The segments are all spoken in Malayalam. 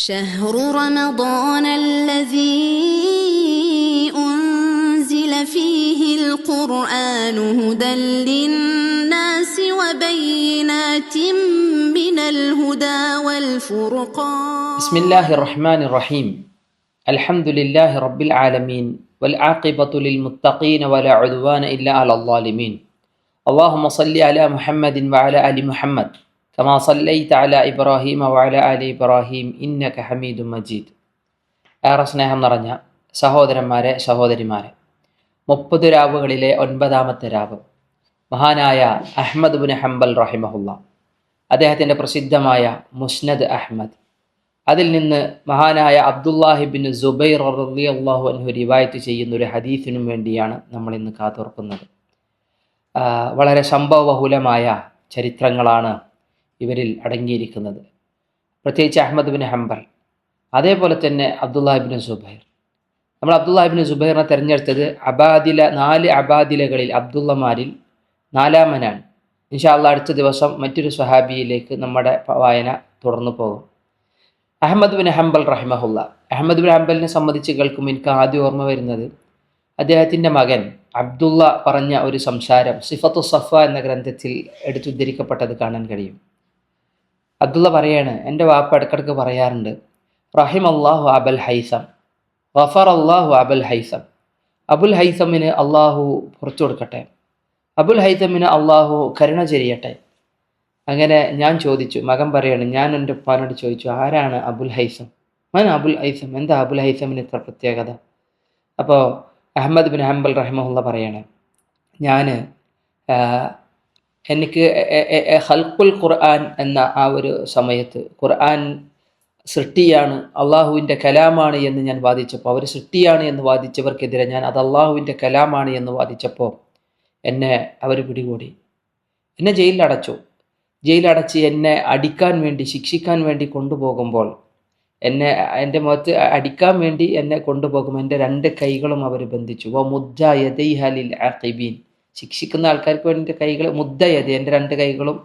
شهر رمضان الذي أنزل فيه القرآن هدى للناس وبينات من الهدى والفرقان. بسم الله الرحمن الرحيم. الحمد لله رب العالمين والعاقبة للمتقين ولا عدوان إلا على الظالمين. اللهم صل على محمد وعلى آل محمد كما صليت على إبراهيم وعلى آل إبراهيم إنك حميد مجيد. ഏറെ സ്നേഹം നിറഞ്ഞ സഹോദരന്മാരെ സഹോദരിമാരെ, 30 രാവുകളിലെ 9ാമത്തെ രാവ് മഹാനായ അഹ്മദ് ബിൻ ഹംബൽ റഹിമഹുല്ല, അദ്ദേഹത്തിൻ്റെ പ്രസിദ്ധമായ മുസ്നദ് അഹ്മദ്, അതിൽ നിന്ന് മഹാനായ അബ്ദുല്ലാഹി ബിൻ സുബൈർ റളിയല്ലാഹു അൻഹു റിവായത്ത് ചെയ്യുന്ന ഒരു ഹദീസിനും വേണ്ടിയാണ് നമ്മൾ ഇന്ന് കാതോർക്കുന്നത്. വളരെ സംഭവബഹുലമായ ചരിത്രങ്ങളാണ് ഇവരിൽ അടങ്ങിയിരിക്കുന്നത്. പ്രത്യേകിച്ച് അഹ്മദ് ബിൻ ഹംബൽ, അതേപോലെ തന്നെ അബ്ദുല്ലാഹി ബിൻ സുബൈർ. നമ്മൾ അബ്ദുല്ലാഹി ബിൻ സുബൈറിനെ തിരഞ്ഞെടുത്തത് 4 അബാദിലകളിൽ അബ്ദുള്ളമാരിൽ 4ാമനാണ്. ഇൻഷാ അല്ലാഹ് അടുത്ത ദിവസം മറ്റൊരു സ്വഹാബിയിലേക്ക് നമ്മുടെ വായന തുടർന്നു പോകും. അഹ്മദ് ബിൻ ഹംബൽ റഹിമഹുല്ല. അഹ്മദ് ബിൻ ഹംബലിനെ സംബന്ധിച്ച് കേൾക്കുമ്പോൾ എനിക്ക് ആദ്യം ഓർമ്മ വരുന്നത് അദ്ദേഹത്തിൻ്റെ മകൻ അബ്ദുള്ള പറഞ്ഞ ഒരു സംസാരം സിഫത്തു സഫ എന്ന ഗ്രന്ഥത്തിൽ എടുത്തുദ്ധരിക്കപ്പെട്ടത് കാണാൻ കഴിയും. അബ്ദുള്ള പറയാണ്, എൻ്റെ വാപ്പ ഇടക്കിടക്ക് പറയാറുണ്ട്, റഹിം അള്ളാഹു അബൽ ഹൈസം, ഗഫർ അള്ളാഹു അബൽ ഹൈസം. അബുൽ ഹൈസമിന് അള്ളാഹു പുറത്തു കൊടുക്കട്ടെ, അബുൽ ഹൈസമിന് അള്ളാഹു കരുണ ചെയ്യട്ടെ. അങ്ങനെ ഞാൻ ചോദിച്ചു, മകൻ പറയാണ്, ഞാൻ എൻ്റെ ഉപ്പാനോട് ചോദിച്ചു, ആരാണ് അബുൽ ഹൈസം? അബുൽ ഹൈസം, എന്താ അബുൽ ഹൈസമിന് ഇത്ര പ്രത്യേകത? അപ്പോൾ അഹ്മദ് ബിൻ ഹംബൽ റഹിമഹുല്ല പറയാണ്, എനിക്ക് ഖൽഖുൽ ഖുർആൻ എന്ന ആ ഒരു സമയത്ത് ഖുർആൻ സൃഷ്ടിയാണ്, അള്ളാഹുവിൻ്റെ കലാമാണ് എന്ന് ഞാൻ വാദിച്ചപ്പോൾ, അവർ സൃഷ്ടിയാണ് എന്ന് വാദിച്ചവർക്കെതിരെ ഞാൻ അത് അള്ളാഹുവിൻ്റെ കലാമാണ് എന്ന് വാദിച്ചപ്പോൾ എന്നെ അവർ പിടികൂടി, എന്നെ ജയിലിലടച്ചു. ജയിലടച്ച് എന്നെ അടിക്കാൻ വേണ്ടി, ശിക്ഷിക്കാൻ വേണ്ടി കൊണ്ടുപോകുമ്പോൾ, എൻ്റെ മുഖത്ത് അടിക്കാൻ വേണ്ടി എന്നെ കൊണ്ടുപോകും, എൻ്റെ 2 കൈകളും അവർ ബന്ധിച്ചു. മുദ്ദ യദൈഹലിൽ ആഖിബീൻ, ശിക്ഷിക്കുന്ന ആൾക്കാർക്ക് വേണ്ടി എൻ്റെ കൈകൾ മുദ്ദയത്, എൻ്റെ 2 കൈകളും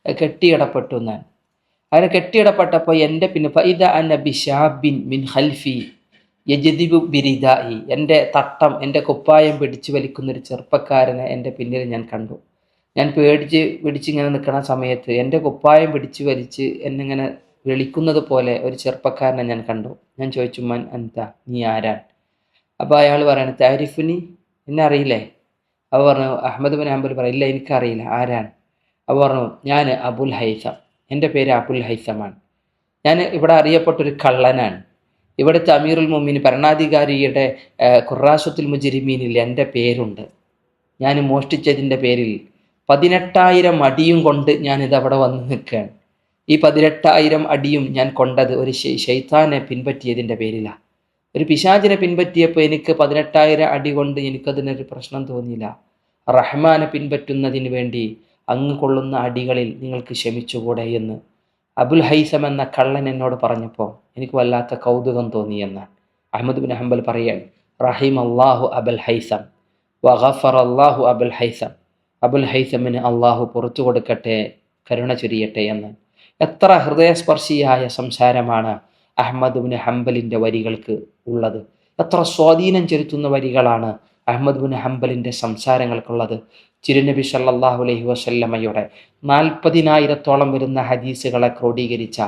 കെട്ടിയിടപ്പെട്ടു. ഞാൻ അവരെ കെട്ടിയിടപ്പെട്ടപ്പോൾ എൻ്റെ പിന്നെ ഫൈദ അന ബിശാബിൻ മിൻ ഖൽഫി യജ്ദിബു ബിരിദായി, എൻ്റെ തട്ടം, എൻ്റെ കുപ്പായം പിടിച്ചു വലിക്കുന്നൊരു ചെറുപ്പക്കാരനെ എൻ്റെ പിന്നിൽ ഞാൻ കണ്ടു. ഞാൻ പിടിച്ചിങ്ങനെ നിൽക്കുന്ന സമയത്ത് എൻ്റെ കുപ്പായം പിടിച്ചു വലിച്ച് എന്നിങ്ങനെ വിളിക്കുന്നത് പോലെ ഒരു ചെറുപ്പക്കാരനെ ഞാൻ കണ്ടു. ഞാൻ ചോദിച്ചു, മൻ അൻത, നീ ആരാൻ? അപ്പോൾ അയാൾ പറയണ, താരിഫുനി, എന്നെ അറിയില്ലേ? അപ്പോൾ പറഞ്ഞു, അഹ്മദ് ബിൻ ഹംബൽ പറയില്ല, എനിക്കറിയില്ല, ആരാൻ? അപ്പോൾ പറഞ്ഞു, ഞാൻ അബുൽ ഹൈസം, എൻ്റെ പേര് അബുൽ ഹൈസമാണ്, ഞാൻ ഇവിടെ അറിയപ്പെട്ടൊരു കള്ളനാണ്, ഇവിടുത്തെ അമീറുൽ മുഅ്മിനീൻ ഭരണാധികാരിയുടെ ഖുറാസത്തുൽ മുജ്രിമീനിൽ എൻ്റെ പേരുണ്ട്. ഞാൻ മോഷ്ടിച്ചതിൻ്റെ പേരിൽ 18,000 അടിയും കൊണ്ട് ഞാനിതവിടെ വന്ന് നിൽക്കുകയാണ്. ഈ 18,000 അടിയും ഞാൻ കൊണ്ടത് ഒരു ശൈത്താനെ പിൻപറ്റിയതിൻ്റെ പേരിലാണ്. ഒരു പിശാചിനെ പിൻപറ്റിയപ്പോൾ എനിക്ക് 18,000 അടി കൊണ്ട് എനിക്കതിനൊരു പ്രശ്നം തോന്നിയില്ല. റഹ്മാനെ പിൻപറ്റുന്നതിന് വേണ്ടി അങ്ങ് കൊള്ളുന്ന അടികളിൽ നിങ്ങൾക്ക് ക്ഷമിച്ചുകൂടെ എന്ന് അബുൽ ഹൈസം എന്ന കള്ളൻ എന്നോട് പറഞ്ഞപ്പോൾ എനിക്ക് വല്ലാത്ത കൗതുകം തോന്നിയെന്നാണ് അഹ്മദ് ബിൻ ഹംബൽ പറയാൻ. റഹിം അള്ളാഹു അബുൽ ഹൈസം വഗഫർ അള്ളാഹു അബുൽ ഹൈസം, അബുൽ ഹൈസമിന് അള്ളാഹു പുറത്തു കൊടുക്കട്ടെ, കരുണ ചൊരിയട്ടെ എന്ന്. എത്ര ഹൃദയസ്പർശിയായ സംസാരമാണ് അഹ്മദ് ബിൻ ഹംബലിൻ്റെ വരികൾക്ക് ഉള്ളത്. എത്ര സ്വാധീനം ചെലുത്തുന്ന വരികളാണ് അഹ്മദ് ബിൻ ഹംബലിൻ്റെ സംസാരങ്ങൾക്കുള്ളത്. തിരുനബി സല്ലല്ലാഹു അലൈഹി വസല്ലമയുടെ 40,000-ഓളം വരുന്ന ഹദീസുകളെ ക്രോഡീകരിച്ച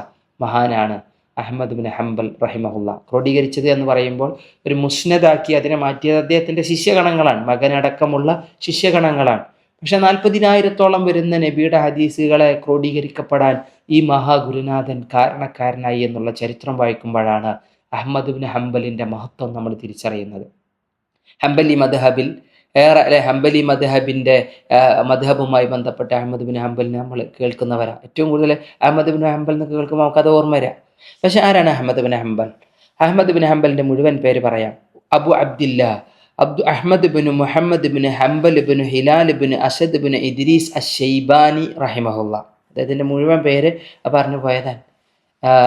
മഹാനാണ് അഹ്മദ് ബിൻ ഹംബൽ റഹിമഹുല്ല. ക്രോഡീകരിച്ചത് എന്ന് പറയുമ്പോൾ ഒരു മുസ്നദാക്കി അതിനെ മാറ്റിയത് അദ്ദേഹത്തിൻ്റെ ശിഷ്യഗണങ്ങളാണ്, മകനടക്കമുള്ള ശിഷ്യഗണങ്ങളാണ്. പക്ഷെ 40,000-ഓളം വരുന്ന നബിയുടെ ഹദീസുകളെ ക്രോഡീകരിക്കപ്പെടാൻ ഈ മഹാഗുരുനാഥൻ കാരണക്കാരനായി എന്നുള്ള ചരിത്രം വായിക്കുമ്പോഴാണ് അഹ്മദ് ബിൻ ഹംബലിൻ്റെ മഹത്വം നമ്മൾ തിരിച്ചറിയുന്നത്. ഹംബലി മദ്ഹബിൽ ഹംബലി മദ്ഹബിൻ്റെ മദ്ഹബുമായി ബന്ധപ്പെട്ട അഹ്മദ് ബിൻ ഹംബലിനെ നമ്മൾ കേൾക്കുന്നവരാണ്. ഏറ്റവും കൂടുതൽ അഹ്മദ് ബിൻ ഹംബൽ എന്ന് കേൾക്കുമ്പോൾ നമുക്കത് ഓർമ്മ വരാം. പക്ഷെ ആരാണ് അഹ്മദ് ബിൻ ഹംബൽ? അഹ്മദ് ബിൻ ഹംബലിൻ്റെ മുഴുവൻ പേര് പറയാം. അബു അബ്ദില്ല അഹ്മദ് ബിൻ മുഹമ്മദ് ബിൻ ഹംബൽ ബിൻ ഹിലാൽ ബിൻ അസദ് ബിൻ ഇദ്രീസ് അശ്ശൈബാനി റഹിമഹുല്ല. അദ്ദേഹത്തിൻ്റെ മുഴുവൻ പേര് പറഞ്ഞു പോയതാണ്.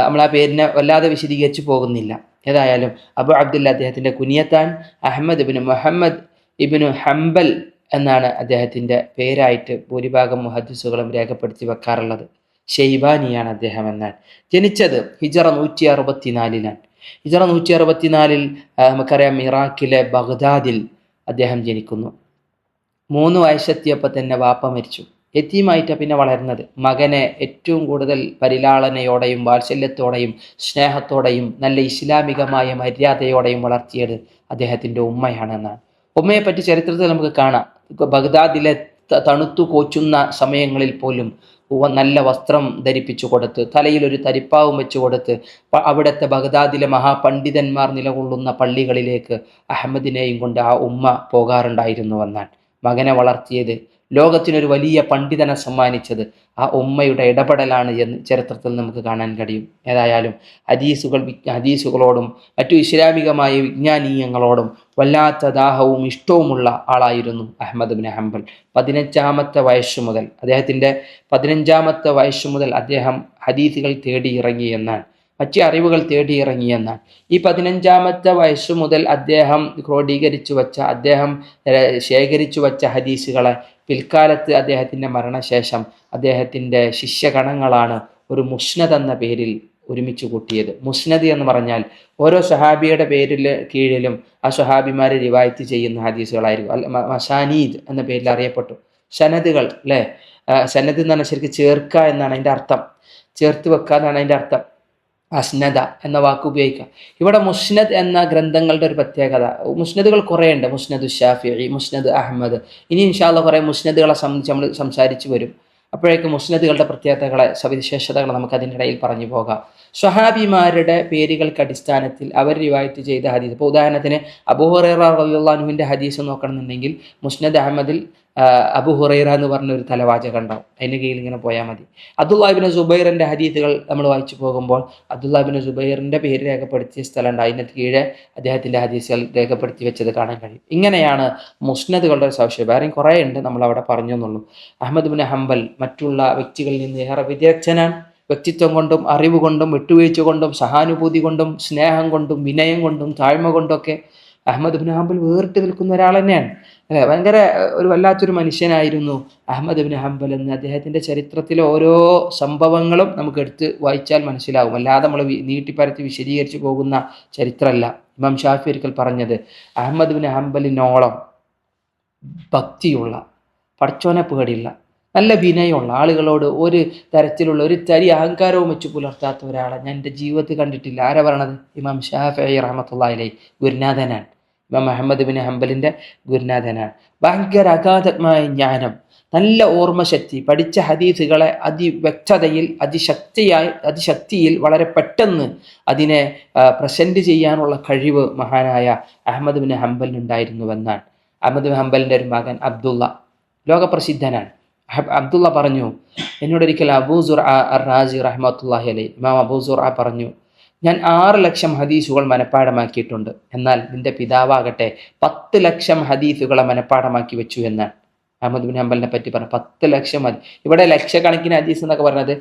നമ്മൾ ആ പേരിനെ വല്ലാതെ വിശദീകരിച്ച് പോകുന്നില്ല. ഏതായാലും അബു അബ്ദുല്ല അദ്ദേഹത്തിൻ്റെ കുനിയത്താൻ. അഹ്മദ് ബിൻ മുഹമ്മദ് ഇബ്നു ഹംബൽ എന്നാണ് അദ്ദേഹത്തിൻ്റെ പേരായിട്ട് ഭൂരിഭാഗം മുഹദ്ദിസുകളും രേഖപ്പെടുത്തി വെക്കാറുള്ളത്. ഷെയ്ബാനിയാണ് അദ്ദേഹം എന്നാൽ. ജനിച്ചത് ഹിജറ 164 ഹിജറ 164 നമുക്കറിയാം ഇറാഖിലെ ബഗ്ദാദിൽ അദ്ദേഹം ജനിക്കുന്നു. 3 വയസ്സെത്തിയപ്പോൾ തന്നെ വാപ്പ മരിച്ചു. യതീമായിട്ടാണ് പിന്നെ വളരുന്നത്. മകനെ ഏറ്റവും കൂടുതൽ പരിലാളനയോടെയും വാത്സല്യത്തോടെയും സ്നേഹത്തോടെയും നല്ല ഇസ്ലാമികമായ മര്യാദയോടെയും വളർത്തിയത് അദ്ദേഹത്തിൻ്റെ ഉമ്മയാണെന്നാണ്. ഉമ്മയെപ്പറ്റി ചരിത്രത്തിൽ നമുക്ക് കാണാം. ബഗ്ദാദിലെ തണുത്തു കോച്ചുന്ന സമയങ്ങളിൽ പോലും നല്ല വസ്ത്രം ധരിപ്പിച്ചു കൊടുത്ത്, തലയിൽ ഒരു തരിപ്പാവും വെച്ചു കൊടുത്ത്, അവിടുത്തെ ബഗ്ദാദിലെ മഹാപണ്ഡിതന്മാർ നിലകൊള്ളുന്ന പള്ളികളിലേക്ക് അഹമ്മദിനെയും കൊണ്ട് ആ ഉമ്മ പോകാറുണ്ടായിരുന്നുവെന്നാണ്. മകനെ വളർത്തിയത്, ലോകത്തിനൊരു വലിയ പണ്ഡിതനെ സമ്മാനിച്ചത് ആ ഉമ്മയുടെ ഇടപെടലാണ് എന്ന് ചരിത്രത്തിൽ നമുക്ക് കാണാൻ കഴിയും. ഏതായാലും ഹദീസുകളോടും മറ്റു ഇസ്ലാമികമായ വിജ്ഞാനീയങ്ങളോടും വല്ലാത്ത ദാഹവും ഇഷ്ടവുമുള്ള ആളായിരുന്നു അഹ്മദ് ബിൻ ഹംബൽ. 15-ാമത്തെ വയസ്സു മുതൽ അദ്ദേഹം ഹദീസുകൾ തേടിയിറങ്ങി എന്നാണ്, മറ്റ് അറിവുകൾ തേടിയിറങ്ങിയെന്നാണ്. ഈ 15-ാമത്തെ വയസ്സു മുതൽ അദ്ദേഹം ശേഖരിച്ചു വച്ച ഹദീസുകളെ പിൽക്കാലത്ത് അദ്ദേഹത്തിൻ്റെ മരണശേഷം അദ്ദേഹത്തിൻ്റെ ശിഷ്യഗണങ്ങളാണ് ഒരു മുസ്നദ് എന്ന പേരിൽ ഒരുമിച്ച് കൂട്ടിയത്. മുസ്നദ് എന്ന് പറഞ്ഞാൽ ഓരോ സഹാബിയുടെ കീഴിലും ആ സഹാബിമാരെ റിവായത്ത് ചെയ്യുന്ന ഹദീസുകളായിരിക്കും. മസാനീദ് എന്ന പേരിൽ അറിയപ്പെട്ടു. സനദുകൾ അല്ലേ, സനദ് എന്ന് പറഞ്ഞാൽ ശരിക്കും ചേർക്കുക എന്നാണ് അതിൻ്റെ അർത്ഥം, ചേർത്ത് വെക്കുക എന്നാണ് അതിൻ്റെ അർത്ഥം. അസ്നദ എന്ന വാക്ക് ഉപയോഗിക്കാം. ഇവിടെ മുസ്നദ് എന്ന ഗ്രന്ഥങ്ങളുടെ ഒരു പ്രത്യേകത, മുസ്നദുകൾ കുറേ ഉണ്ട്. മുസ്നദ് ഷാഫിഈ, മുസ്നദ് അഹ്മദ്, ഇനി ഇൻഷാ അല്ലാഹ് കുറേ മുസ്നദുകളെ സംബന്ധിച്ച് നമ്മൾ സംസാരിച്ച് വരും. അപ്പോഴേക്കും മുസ്നദുകളുടെ പ്രത്യേകതകളെ സവിശേഷതകളെ നമുക്ക് അതിൻ്റെ ഇടയിൽ പറഞ്ഞു പോകാം. സ്വഹാബിമാരുടെ പേരുകൾക്ക് അടിസ്ഥാനത്തിൽ അവർ റിവായത്ത് ചെയ്ത ഹദീസ്, ഇപ്പോൾ ഉദാഹരണത്തിന് അബൂ ഹുറൈറ റളിയല്ലാഹു അൻഹുവിൻ്റെ ഹദീസ് നോക്കണമെന്നുണ്ടെങ്കിൽ മുസ്നദ് അഹ്മദിൽ അബൂ ഹുറൈറ എന്ന് പറഞ്ഞൊരു തലവാചകം ഉണ്ടാവും, അതിൻ്റെ കീഴിൽ ഇങ്ങനെ പോയാൽ മതി. അബ്ദുല്ലാഹ് ഇബ്നു സുബൈറിൻ്റെ ഹദീസുകൾ നമ്മൾ വായിച്ചു പോകുമ്പോൾ അബ്ദുല്ലാഹ് ഇബ്നു സുബൈറിൻ്റെ പേര് രേഖപ്പെടുത്തിയ സ്ഥലമുണ്ട്, അതിൻ്റെ കീഴെ അദ്ദേഹത്തിൻ്റെ ഹദീസുകൾ രേഖപ്പെടുത്തി വെച്ചത് കാണാൻ കഴിയും. ഇങ്ങനെയാണ് മുസ്നദുകളുടെ സവിശേഷത. വേറെയും കുറേ ഉണ്ട്, നമ്മളവിടെ പറഞ്ഞു എന്നുള്ളൂ. അഹ്മദ് ബിൻ ഹംബൽ മറ്റുള്ള വ്യക്തികളിൽ നിന്ന് ഏറെ വിദഗ്ധനാണ്. വ്യക്തിത്വം കൊണ്ടും അറിവ് കൊണ്ടും വിട്ടുവീഴ്ച കൊണ്ടും സഹാനുഭൂതി കൊണ്ടും സ്നേഹം കൊണ്ടും വിനയം കൊണ്ടും താഴ്മ കൊണ്ടൊക്കെ അഹ്മദ് ബിൻ ഹംബൽ വേറിട്ട് നിൽക്കുന്ന ഒരാൾ തന്നെയാണ്. അല്ലേ, ഭയങ്കര ഒരു വല്ലാത്തൊരു മനുഷ്യനായിരുന്നു അഹ്മദ് ബിൻ ഹംബൽ എന്ന്. അദ്ദേഹത്തിൻ്റെ ചരിത്രത്തിലെ ഓരോ സംഭവങ്ങളും നമുക്ക് എടുത്ത് വായിച്ചാൽ മനസ്സിലാവും, അല്ലാതെ നമ്മൾ നീട്ടിപ്പരത്തി വിശദീകരിച്ച് പോകുന്ന ചരിത്രമല്ല. ഇമാം ഷാഫി ഒരിക്കൽ പറഞ്ഞത്, അഹ്മദ് ബിൻ ഹംബലിനോളം ഭക്തിയുള്ള, പടച്ചോനെ പേടിയുള്ള, നല്ല വിനയമുള്ള, ആളുകളോട് ഒരു തരത്തിലുള്ള ഒരു തരി അഹങ്കാരവും വെച്ച് പുലർത്താത്ത ഒരാളെ ഞാൻ എൻ്റെ ജീവിതത്തിൽ കണ്ടിട്ടില്ല. ആരാ പറയണത്? ഇമാം ഷാഫിഈ റഹ്മത്തുള്ളാഹി അലൈഹി ഗുരുനാഥനാണ്. ഇമാം അഹ്മദ് ബിൻ ഹംബലിൻ്റെ ഗുരുനാഥനാണ്. ഭയങ്കര അഗാധമായ ജ്ഞാനം, നല്ല ഓർമ്മശക്തി, പഠിച്ച ഹദീസുകളെ അതിവ്യക്തതയിൽ അതിശക്തിയിൽ വളരെ പെട്ടെന്ന് അതിനെ പ്രസൻറ്റ് ചെയ്യാനുള്ള കഴിവ് മഹാനായ അഹ്മദ് ബിൻ ഹംബലിനുണ്ടായിരുന്നുവെന്നാണ്. അഹ്മദ് ബിൻ ഹംബലിൻ്റെ ഒരു മകൻ അബ്ദുള്ള ലോകപ്രസിദ്ധനാണ്. അബ്ദുള്ള പറഞ്ഞു, എന്നോടൊരിക്കൽ അബൂ സുർഅ അർ-റാസി റഹ്മത്തുള്ളാഹി അലൈഹി, ഇമാം അബൂ സുർഅ പറഞ്ഞു, ഞാൻ 6 ലക്ഷം ഹദീസുകൾ മനഃപ്പാഠമാക്കിയിട്ടുണ്ട്, എന്നാൽ നിന്റെ പിതാവാകട്ടെ 10 ലക്ഷം ഹദീസുകളെ മനഃപ്പാഠമാക്കി വെച്ചു എന്നാണ് അഹ്മദ് ബിൻ ഹംബലിനെ പറ്റി പറഞ്ഞു. 10 ലക്ഷം. ഇവിടെ ലക്ഷക്കണക്കിന് ഹദീസ് എന്നൊക്കെ പറഞ്ഞത്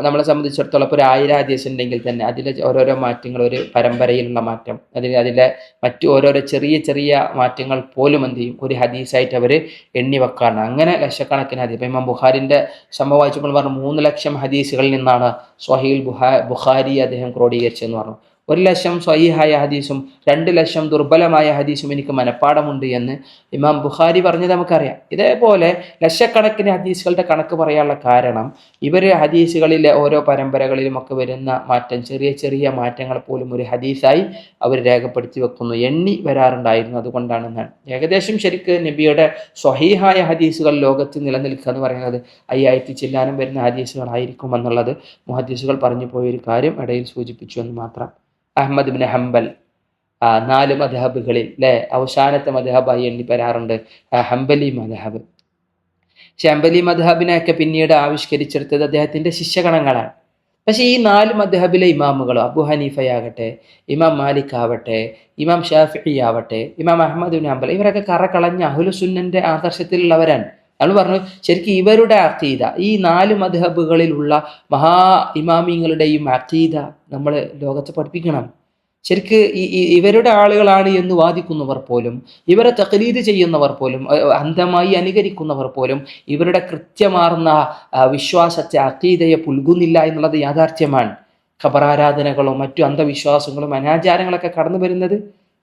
നമ്മളെ സംബന്ധിച്ചിടത്തോളം ഇപ്പോൾ 1000 ഹദീസ് ഉണ്ടെങ്കിൽ തന്നെ അതിലെ ഓരോരോ മാറ്റങ്ങൾ, ഒരു പരമ്പരയിലുള്ള മാറ്റം, അതിലെ മറ്റു ഓരോരോ ചെറിയ ചെറിയ മാറ്റങ്ങൾ പോലും എന്ത് ചെയ്യും, ഒരു ഹദീസായിട്ട് അവർ എണ്ണി വെക്കാറുണ്ട്. അങ്ങനെ ലക്ഷക്കണക്കിന് ഹദീസ്. ഇപ്പം ഇമാം ബുഖാരിൻ്റെ സംഭവം വായിച്ചപ്പോൾ പറഞ്ഞു 3 ലക്ഷം ഹദീസുകളിൽ നിന്നാണ് സ്വഹീൽ ബുഖാരി അദ്ദേഹം ക്രോഡീകരിച്ചതെന്ന് പറഞ്ഞു. 1 ലക്ഷം സ്വഹീഹായ ഹദീസും 2 ലക്ഷം ദുർബലമായ ഹദീസും എനിക്ക് മനഃപ്പാഠമുണ്ട് എന്ന് ഇമാം ബുഖാരി പറഞ്ഞത് നമുക്കറിയാം. ഇതേപോലെ ലക്ഷക്കണക്കിന് ഹദീസുകളുടെ കണക്ക് പറയാനുള്ള കാരണം ഇവർ ഹദീസുകളിലെ ഓരോ പരമ്പരകളിലുമൊക്കെ വരുന്ന മാറ്റം, ചെറിയ ചെറിയ മാറ്റങ്ങൾ പോലും ഒരു ഹദീസായി അവർ രേഖപ്പെടുത്തി വെക്കുന്നു, എണ്ണി വരാറുണ്ടായിരുന്നു. അതുകൊണ്ടാണെന്നാണ് ഏകദേശം ശരിക്ക് നബിയുടെ സ്വഹീഹായ ഹദീസുകൾ ലോകത്ത് നിലനിൽക്കുക എന്ന് പറയുന്നത് 5000 ചില്ലാനം വരുന്ന ഹദീസുകളായിരിക്കും എന്നുള്ളത് മുഹദ്ദിസുകൾ പറഞ്ഞു പോയൊരു കാര്യം ഇടയിൽ സൂചിപ്പിച്ചു എന്ന് മാത്രം. അഹ്മദ് ബിൻ ഹംബൽ 4 മദ്ഹബുകളിൽ അവസാനത്തെ മദ്ഹബായി എണ്ണി വരാറുണ്ട് ഹംബലി മദ്ഹബ്. പക്ഷെ ഹംബലി മദ്ഹബിനെയൊക്കെ പിന്നീട് ആവിഷ്കരിച്ചെടുത്തത് അദ്ദേഹത്തിൻ്റെ ശിഷ്യഗണങ്ങളാണ്. പക്ഷേ ഈ 4 മദ്ഹബിലെ ഇമാമുകളും അബൂ ഹനീഫയാകട്ടെ, ഇമാം മാലിക് ആവട്ടെ, ഇമാം ഷാഫിഈ ആവട്ടെ, ഇമാം അഹ്മദ് ബിൻ ഹംബൽ, ഇവരൊക്കെ കറകളഞ്ഞ അഹ്ലുസുന്നന്റെ ആദർശത്തിലുള്ളവരാണ്. നമ്മൾ പറഞ്ഞു ശരിക്കും ഇവരുടെ അഖീദ, ഈ 4 മദ്ഹബുകളിലുള്ള മഹാ ഇമാമിങ്ങളുടെയും അഖീദ നമ്മൾ ലോകത്തെ പഠിപ്പിക്കണം. ശരിക്ക് ഇവരുടെ ആളുകളാണ് എന്ന് വാദിക്കുന്നവർ പോലും, ഇവരെ തഖ്ലീദ് ചെയ്യുന്നവർ പോലും, അന്ധമായി അനുകരിക്കുന്നവർ പോലും ഇവരുടെ കൃത്യമാർന്ന വിശ്വാസത്തെ, അഖീദയെ പുൽകുന്നില്ല എന്നുള്ളത് യാഥാർത്ഥ്യമാണ്. ഖബറാരാധനകളും മറ്റു അന്ധവിശ്വാസങ്ങളും അനാചാരങ്ങളൊക്കെ കടന്നു വരുന്നത്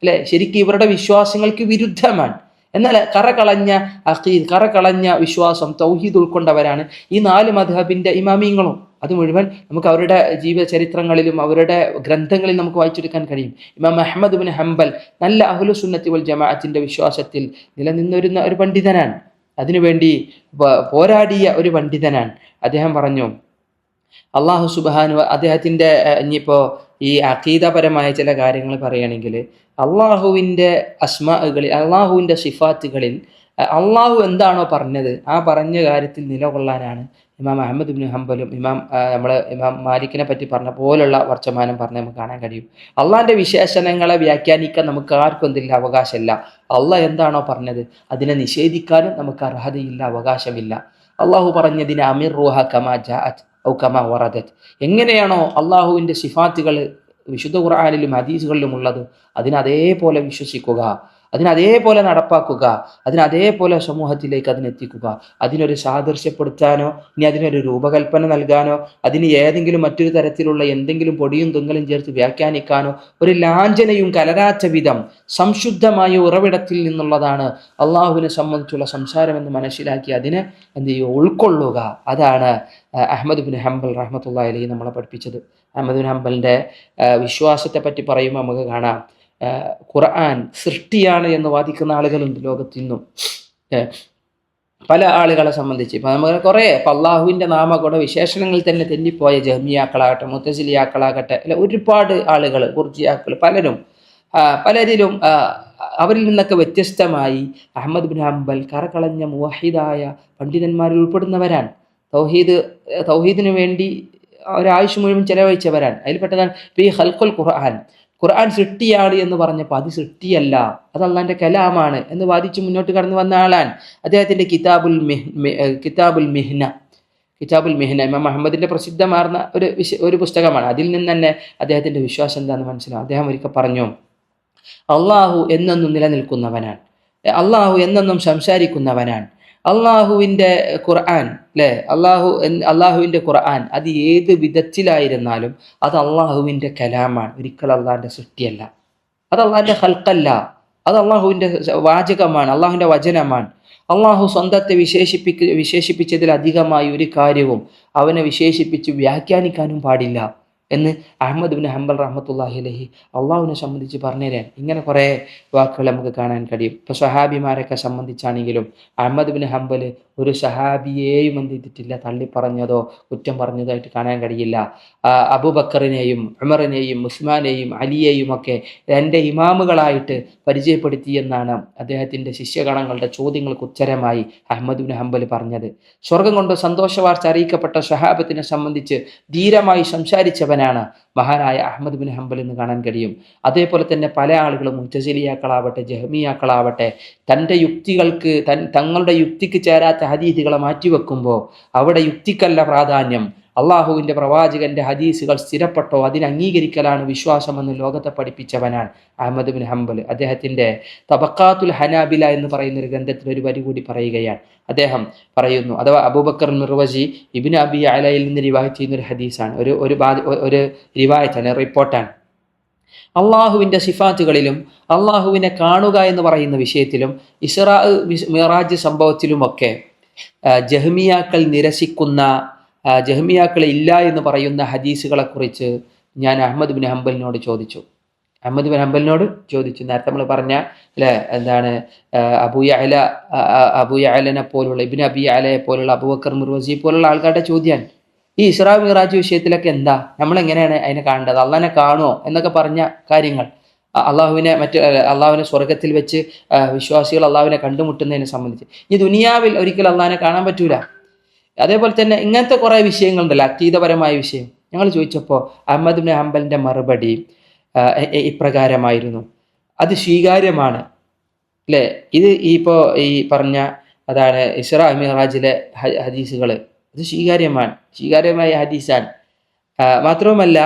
അല്ലെ ശരിക്കും ഇവരുടെ വിശ്വാസങ്ങൾക്ക് വിരുദ്ധമാണ്. എന്നാൽ കറകളഞ്ഞ വിശ്വാസം, തൗഹീദ് ഉൾക്കൊണ്ടവരാണ് ഈ 4 മദ്ഹബിന്റെ ഇമാമിയങ്ങളും. അത് മുഴുവൻ നമുക്ക് അവരുടെ ജീവചരിത്രങ്ങളിലും അവരുടെ ഗ്രന്ഥങ്ങളിൽ നമുക്ക് വായിച്ചെടുക്കാൻ കഴിയും. ഇമാം അഹ്മദ് ബിൻ ഹംബൽ നല്ല അഹ്ലു സുന്നത്തി വൽ ജമാഅത്തിന്റെ വിശ്വാസത്തിൽ നിലനിന്നിരുന്ന ഒരു പണ്ഡിതനാണ്. അതിനുവേണ്ടി പോരാടിയ ഒരു പണ്ഡിതനാണ്. അദ്ദേഹം പറഞ്ഞു, അള്ളാഹു സുബ്ഹാനഹു അദ്ദേഹത്തിൻ്റെ ഇനിയിപ്പോൾ ഈ അഖീദപരമായ ചില കാര്യങ്ങൾ പറയുകയാണെങ്കിൽ, അള്ളാഹുവിൻ്റെ അസ്മാകളിൽ, അള്ളാഹുവിൻ്റെ സിഫാത്തുകളിൽ അള്ളാഹു എന്താണോ പറഞ്ഞത് ആ പറഞ്ഞ കാര്യത്തിൽ നിലകൊള്ളാനാണ് ഇമാം അഹ്മദ് ബിൻ ഹംബലും ഇമാം മാലിക്കിനെ പറ്റി പറഞ്ഞ പോലുള്ള വർത്തമാനം പറഞ്ഞ് നമുക്ക് കാണാൻ കഴിയും. അള്ളാഹിൻ്റെ വിശേഷണങ്ങളെ വ്യാഖ്യാനിക്കാൻ നമുക്ക് ആർക്കും എന്തില്ല, അവകാശമില്ല. അള്ളാഹ് എന്താണോ പറഞ്ഞത് അതിനെ നിഷേധിക്കാനും നമുക്ക് അർഹതയില്ല, അവകാശമില്ല. അള്ളാഹു പറഞ്ഞതിന് അമിർ റൂഹ കമാ ജാഅത് ഔ കമാ വറദത്, എങ്ങനെയാണോ അള്ളാഹുവിൻ്റെ സിഫാത്തുകൾ വിശുദ്ധ ഖുർആനിലും ഹദീസുകളിലും ഉള്ളത് അതിനതേപോലെ വിശ്വസിക്കുക, അതിനതേപോലെ നടപ്പാക്കുക, അതിനതേപോലെ സമൂഹത്തിലേക്ക് അതിനെത്തിക്കുക. അതിനൊരു സാദൃശ്യപ്പെടുത്താനോ ഇനി അതിനൊരു രൂപകൽപ്പന നൽകാനോ അതിന് ഏതെങ്കിലും മറ്റൊരു തരത്തിലുള്ള എന്തെങ്കിലും പൊടിയും തുങ്ങലും ചേർത്ത് വ്യാഖ്യാനിക്കാനോ ഒരു ലാഞ്ചനയും കലരാച്ച വിധം സംശുദ്ധമായ ഉറവിടത്തിൽ നിന്നുള്ളതാണ് അള്ളാഹുവിനെ സംബന്ധിച്ചുള്ള സംസാരമെന്ന് മനസ്സിലാക്കി അതിനെ എന്ത് ചെയ്യുക, ഉൾക്കൊള്ളുക. അതാണ് അഹ്മദ് ബിൻ ഹംബൽ റഹ്മത്തുള്ളാഹി അലൈഹി നമ്മളെ പഠിപ്പിച്ചത്. അഹ്മദ് ബിൻ ഹംബലിൻ്റെ വിശ്വാസത്തെ പറ്റി പറയുമ്പോൾ നമുക്ക് കാണാം, ഖുർആൻ സൃഷ്ടിയാണ് എന്ന് വാദിക്കുന്ന ആളുകളുണ്ട് ലോകത്തിന്നും. പല ആളുകളെ സംബന്ധിച്ച് ഇപ്പം നമുക്ക് കുറേ അള്ളാഹുവിൻ്റെ നാമഗുണ വിശേഷണങ്ങളിൽ തന്നെ തെന്നിപ്പോയ ജഹ്മിയാക്കളാകട്ടെ, മുത്തസിലിയാക്കളാകട്ടെ, അല്ല ഒരുപാട് ആളുകൾ, ഖുർജിയാക്കൾ, പലരിലും അവരിൽ നിന്നൊക്കെ വ്യത്യസ്തമായി അഹ്മദ് ബിൻ ഹംബൽ കറകളഞ്ഞ മുവഹിദായ പണ്ഡിതന്മാരിൽ ഉൾപ്പെടുന്നവരാണ്. തൗഹീദിനു വേണ്ടി ഒരായുഷ് മുഴുവൻ ചെലവഴിച്ചവരാണ്. അതിൽപ്പെട്ടതാണ് ഈ ഖൽഖുൽ ഖുർആൻ സൃഷ്ടിയാണ് എന്ന് പറഞ്ഞപ്പോൾ അത് സൃഷ്ടിയല്ല, അത് അള്ളാഹിൻ്റെ കലാമാണ് എന്ന് വാദിച്ച് മുന്നോട്ട് കടന്നു വന്ന ആളാണ്. അദ്ദേഹത്തിൻ്റെ കിതാബുൽ മിഹ്ന ഇമാം അഹ്മദിൻ്റെ പ്രസിദ്ധമാർന്ന ഒരു പുസ്തകമാണ്. അതിൽ നിന്ന് തന്നെ അദ്ദേഹത്തിൻ്റെ വിശ്വാസം എന്താണെന്ന് മനസ്സിലാവും. അദ്ദേഹം ഒരിക്കൽ പറഞ്ഞു, അള്ളാഹു എന്നെന്നും നിലനിൽക്കുന്നവനാണ്, അള്ളാഹു എന്നെന്നും സംസാരിക്കുന്നവനാണ്. അള്ളാഹുവിൻ്റെ ഖുർആൻ അല്ലേ, അള്ളാഹുവിൻ്റെ ഖുർആൻ അത് ഏത് വിധത്തിലായിരുന്നാലും അത് അള്ളാഹുവിൻ്റെ കലാമാണ്, ഒരിക്കലും അള്ളാഹിൻ്റെ സൃഷ്ടിയല്ല. അത് അള്ളാഹിൻ്റെ ഖൽഖല്ല, അത് അള്ളാഹുവിൻ്റെ വാചകമാണ്, അള്ളാഹുവിൻ്റെ വചനമാണ്. അള്ളാഹു സ്വന്തത്തെ വിശേഷിപ്പിച്ചതിൽ അധികമായി ഒരു കാര്യവും അവനെ വിശേഷിപ്പിച്ച് വ്യാഖ്യാനിക്കാനും പാടില്ല എന്ന് അഹ്മദ് ബിൻ ഹംബൽ റഹ്മത്തുള്ളാഹി അലൈഹി അള്ളാഹുവിനെ സംബന്ധിച്ച് പറഞ്ഞുതരാൻ ഇങ്ങനെ കുറേ വാക്കുകൾ നമുക്ക് കാണാൻ കഴിയും. ഇപ്പോൾ സഹാബിമാരൊക്കെ സംബന്ധിച്ചാണെങ്കിലും അഹ്മദ് ബിൻ ഹംബൽ ഒരു സഹാബിയെയും എന്ത് ചെയ്തിട്ടില്ല, തള്ളിപ്പറഞ്ഞതോ കുറ്റം പറഞ്ഞതായിട്ട് കാണാൻ കഴിയില്ല. അബൂബക്കറിനെയും ഉമറിനെയും ഉസ്മാനെയും അലിയെയും ഒക്കെ എൻ്റെ ഇമാമുകളായിട്ട് പരിചയപ്പെടുത്തിയെന്നാണ് അദ്ദേഹത്തിൻ്റെ ശിഷ്യഗണങ്ങളുടെ ചോദ്യങ്ങൾക്ക് ഉത്തരമായി അഹ്മദ് ബിൻ ഹംബൽ പറഞ്ഞത്. സ്വർഗം കൊണ്ട് സന്തോഷവാർത്ത അറിയിക്കപ്പെട്ട സഹാബത്തിനെ സംബന്ധിച്ച് ധീരമായി സംസാരിച്ചവനാണ് മഹാനായ അഹ്മദ് ബിൻ ഹംബൽ എന്ന് കാണാൻ കഴിയും. അതേപോലെ തന്നെ പല ആളുകളും മുഅ്തസിലിയാക്കളാവട്ടെ, ജഹ്മിയാക്കളാവട്ടെ, തങ്ങളുടെ യുക്തിക്ക് ചേരാത്ത ഹദീസുകളെ മാറ്റിവെക്കുമ്പോൾ അവിടെ യുക്തിക്കല്ല പ്രാധാന്യം, അള്ളാഹുവിൻ്റെ പ്രവാചകന്റെ ഹദീസുകൾ സ്ഥിരപ്പെട്ടോ അതിനെ അംഗീകരിക്കലാണ് വിശ്വാസമെന്ന് ലോകത്തെ പഠിപ്പിച്ചവനാണ് അഹ്മദ് ബിൻ ഹംബൽ. അദ്ദേഹത്തിൻ്റെ തബക്കാത്തുൽ ഹനാബില എന്ന് പറയുന്ന ഒരു ഗ്രന്ഥത്തിൽ ഒരു വരി കൂടി പറയുകയാണ്. അദ്ദേഹം പറയുന്നു, അഥവാ അബൂബക്കർ മിർവസി ഇബ്നു അബി അലയിൽ നിന്ന് റിവായത്ത് ചെയ്യുന്ന ഒരു ഹദീസാണ്, ഒരു റിവായത്താണ്, റിപ്പോർട്ടാണ്. അള്ളാഹുവിൻ്റെ സിഫാത്തുകളിലും അള്ളാഹുവിനെ കാണുക എന്ന് പറയുന്ന വിഷയത്തിലും ഇസ്രാ മിറാജ് സംഭവത്തിലുമൊക്കെ ജഹ്മിയാക്കൾ ഇല്ല എന്ന് പറയുന്ന ഹദീസുകളെക്കുറിച്ച് ഞാൻ അഹ്മദ് ബിൻ ഹംബലിനോട് ചോദിച്ചു. നേരത്തെ നമ്മൾ പറഞ്ഞ അല്ലേ, എന്താണ് അബൂ യഅലനെ പോലുള്ള, ഇബ്നു അബി അലയെ പോലുള്ള, അബൂബക്കർ മിർവസി പോലുള്ള ആൾക്കാരുടെ ചോദ്യമാണ് ഈ ഇസ്രാ മിറാജ് വിഷയത്തിലൊക്കെ എന്താ, നമ്മളെങ്ങനെയാണ് അതിനെ കാണേണ്ടത്, അള്ളാഹിനെ കാണുമോ എന്നൊക്കെ പറഞ്ഞ കാര്യങ്ങൾ, അള്ളാഹുവിനെ സ്വർഗത്തിൽ വെച്ച് വിശ്വാസികൾ അള്ളാഹുവിനെ കണ്ടുമുട്ടുന്നതിനെ സംബന്ധിച്ച്. ഈ ദുനിയാവിൽ ഒരിക്കലും അള്ളാഹിനെ കാണാൻ പറ്റൂല. അതേപോലെ തന്നെ ഇങ്ങനത്തെ കുറേ വിഷയങ്ങളുണ്ടല്ലോ, അക്കീദപരമായ വിഷയം. ഞങ്ങൾ ചോദിച്ചപ്പോൾ അഹ്മദ് ബിൻ ഹംബലിൻ്റെ മറുപടി ഇപ്രകാരമായിരുന്നു, അത് സ്വീകാര്യമാണ് അല്ലേ, ഇത് ഇപ്പോൾ ഈ പറഞ്ഞ അതാണ് ഇസ്രാ മിറാജിലെ ഹദീസുകൾ, അത് സ്വീകാര്യമായ ഹദീസാണ്. മാത്രവുമല്ല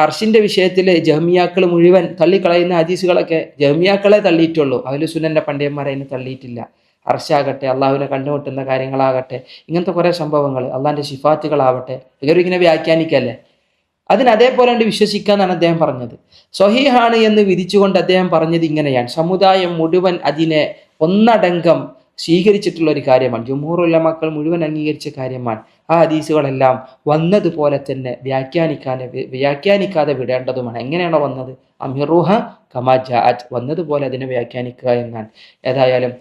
അർഷിന്റെ വിഷയത്തിൽ ജഹ്മിയാക്കൾ മുഴുവൻ തള്ളിക്കളയുന്ന ഹദീസുകളൊക്കെ ജഹ്മിയാക്കളെ തള്ളിയിട്ടുള്ളൂ, അഹ്ലു സുന്നന്റെ പണ്ഡിതന്മാരെ അതിന് തള്ളിയിട്ടില്ല. അർഷാകട്ടെ, അള്ളാഹുവിനെ കണ്ടുമുട്ടുന്ന കാര്യങ്ങളാകട്ടെ, ഇങ്ങനത്തെ കുറേ സംഭവങ്ങൾ, അള്ളാഹിന്റെ സിഫാത്തുകളാവട്ടെ, ഇവരും ഇങ്ങനെ വ്യാഖ്യാനിക്കല്ലേ, അതിന് അതേപോലെ വിശ്വസിക്കാന്നാണ് അദ്ദേഹം പറഞ്ഞത്. സ്വഹീഹാണ് എന്ന് വിധിച്ചുകൊണ്ട് അദ്ദേഹം പറഞ്ഞത് ഇങ്ങനെയാണ്: സമുദായം മുഴുവൻ അതിനെ ഒന്നടങ്കം സ്വീകരിച്ചിട്ടുള്ള ഒരു കാര്യമാണ്, ജുംഹൂർ ഉലമാക്കൾ മുഴുവൻ അംഗീകരിച്ച കാര്യമാണ്. ആ ഹദീസുകളെല്ലാം വന്നതുപോലെ തന്നെ വ്യാഖ്യാനിക്കാതെ വിടേണ്ടതുമാണ്. എങ്ങനെയാണോ വന്നത്, അമിറുഹ കമാ ജാഅത്, വന്നതുപോലെ അതിനെ വ്യാഖ്യാനിക്കുക എന്നാണ്. ഏതായാലും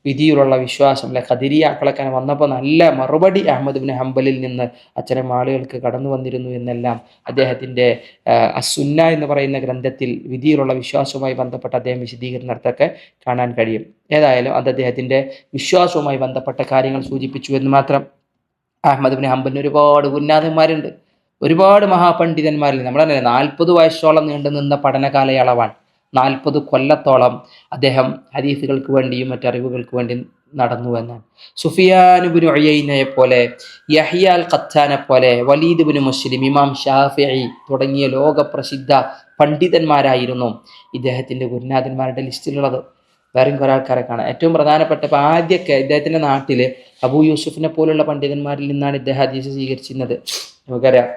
വിധിയിലുള്ള വിശ്വാസം അല്ലെ, ഖദരിയാക്കളൊക്കെ വന്നപ്പോൾ നല്ല മറുപടി അഹ്മദ് ഇബ്നു ഹംബലിൽ നിന്ന് അത്തരം ആളുകൾക്ക് കടന്നു വന്നിരുന്നു എന്നെല്ലാം അദ്ദേഹത്തിൻ്റെ അസുന്ന എന്ന് പറയുന്ന ഗ്രന്ഥത്തിൽ വിധിയിലുള്ള വിശ്വാസവുമായി ബന്ധപ്പെട്ട അദ്ദേഹം വിശദീകരണത്തൊക്കെ കാണാൻ കഴിയും. ഏതായാലും അത് അദ്ദേഹത്തിൻ്റെ വിശ്വാസവുമായി ബന്ധപ്പെട്ട കാര്യങ്ങൾ സൂചിപ്പിച്ചു എന്ന് മാത്രം. അഹ്മദ് ഇബ്നു ഹംബലിന് ഒരുപാട് ഉന്നതന്മാരുണ്ട്, ഒരുപാട് മഹാപണ്ഡിതന്മാരിൽ. നമ്മളെ 40 വയസ്സോളം നീണ്ടു നിന്ന പഠന കാലയളവാണ്. 40 കൊല്ലത്തോളം അദ്ദേഹം ഹദീസുകൾക്ക് വേണ്ടിയും മറ്ററിവുകൾക്ക് വേണ്ടി നടന്നു എന്നാണ്. സുഫിയാൻ ഇബ്നു ഉയൈനയെ പോലെ, യഹ്യ അൽ ഖത്താനെ പോലെ, വലീദ് ഇബ്നു മുസ്ലിം, ഇമാം ഷാഫിഈ തുടങ്ങിയ ലോകപ്രസിദ്ധ പണ്ഡിതന്മാരായിരുന്നു ഇദ്ദേഹത്തിൻ്റെ ഗുരുനാഥന്മാരുടെ ലിസ്റ്റിലുള്ളത്. വേറെയും കുറേ ആൾക്കാരെ കാണാം. ഏറ്റവും പ്രധാനപ്പെട്ട ആദ്യമൊക്കെ ഇദ്ദേഹത്തിൻ്റെ നാട്ടിൽ അബൂ യൂസുഫിനെ പോലുള്ള പണ്ഡിതന്മാരിൽ നിന്നാണ് ഇദ്ദേഹം ഹദീസ് സ്വീകരിച്ചിരുന്നത്. നമുക്കറിയാം